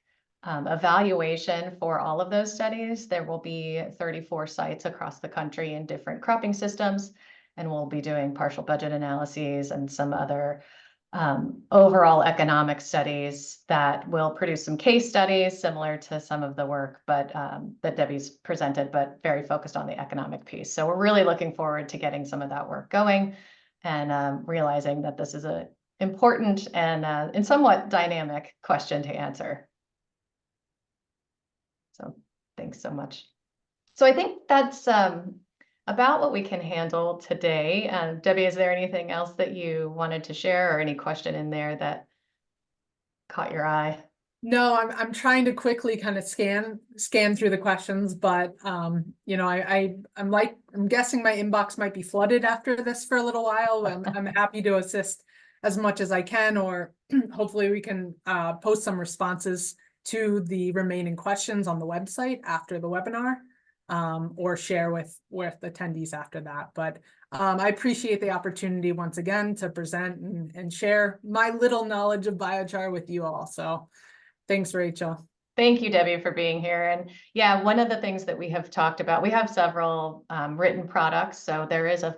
A: evaluation for all of those studies. There will be 34 sites across the country in different cropping systems, and we'll be doing partial budget analyses and some other overall economic studies that will produce some case studies similar to some of the work that Debbie's presented, but very focused on the economic piece. So we're really looking forward to getting some of that work going, and realizing that this is an important and somewhat dynamic question to answer. So thanks so much. So I think that's about what we can handle today. Debbie, is there anything else that you wanted to share, or any question in there that caught your eye?
D: No, I'm trying to quickly kind of scan through the questions, but you know, I'm guessing my inbox might be flooded after this for a little while. I'm happy to assist as much as I can, or hopefully we can post some responses to the remaining questions on the website after the webinar, or share with attendees after that. But I appreciate the opportunity once again to present and share my little knowledge of biochar with you all. So thanks, Rachel.
A: Thank you, Debbie, for being here. And yeah, one of the things that we have talked about, we have several written products. So there is a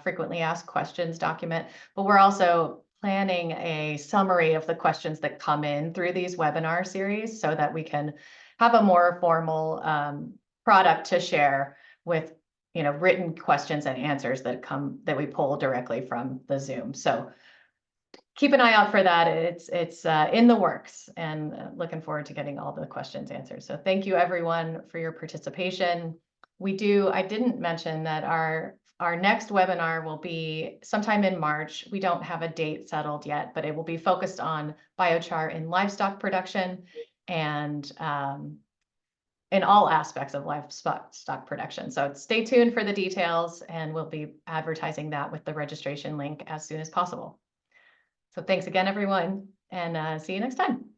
A: frequently asked questions document, but we're also planning a summary of the questions that come in through these webinar series, so that we can have a more formal product to share with written questions and answers that we pull directly from the Zoom. So keep an eye out for that. It's in the works, and looking forward to getting all the questions answered. So thank you everyone for your participation. I didn't mention that our next webinar will be sometime in March. We don't have a date settled yet, but it will be focused on biochar in livestock production and in all aspects of livestock production. So stay tuned for the details, and we'll be advertising that with the registration link as soon as possible. So thanks again, everyone, and see you next time.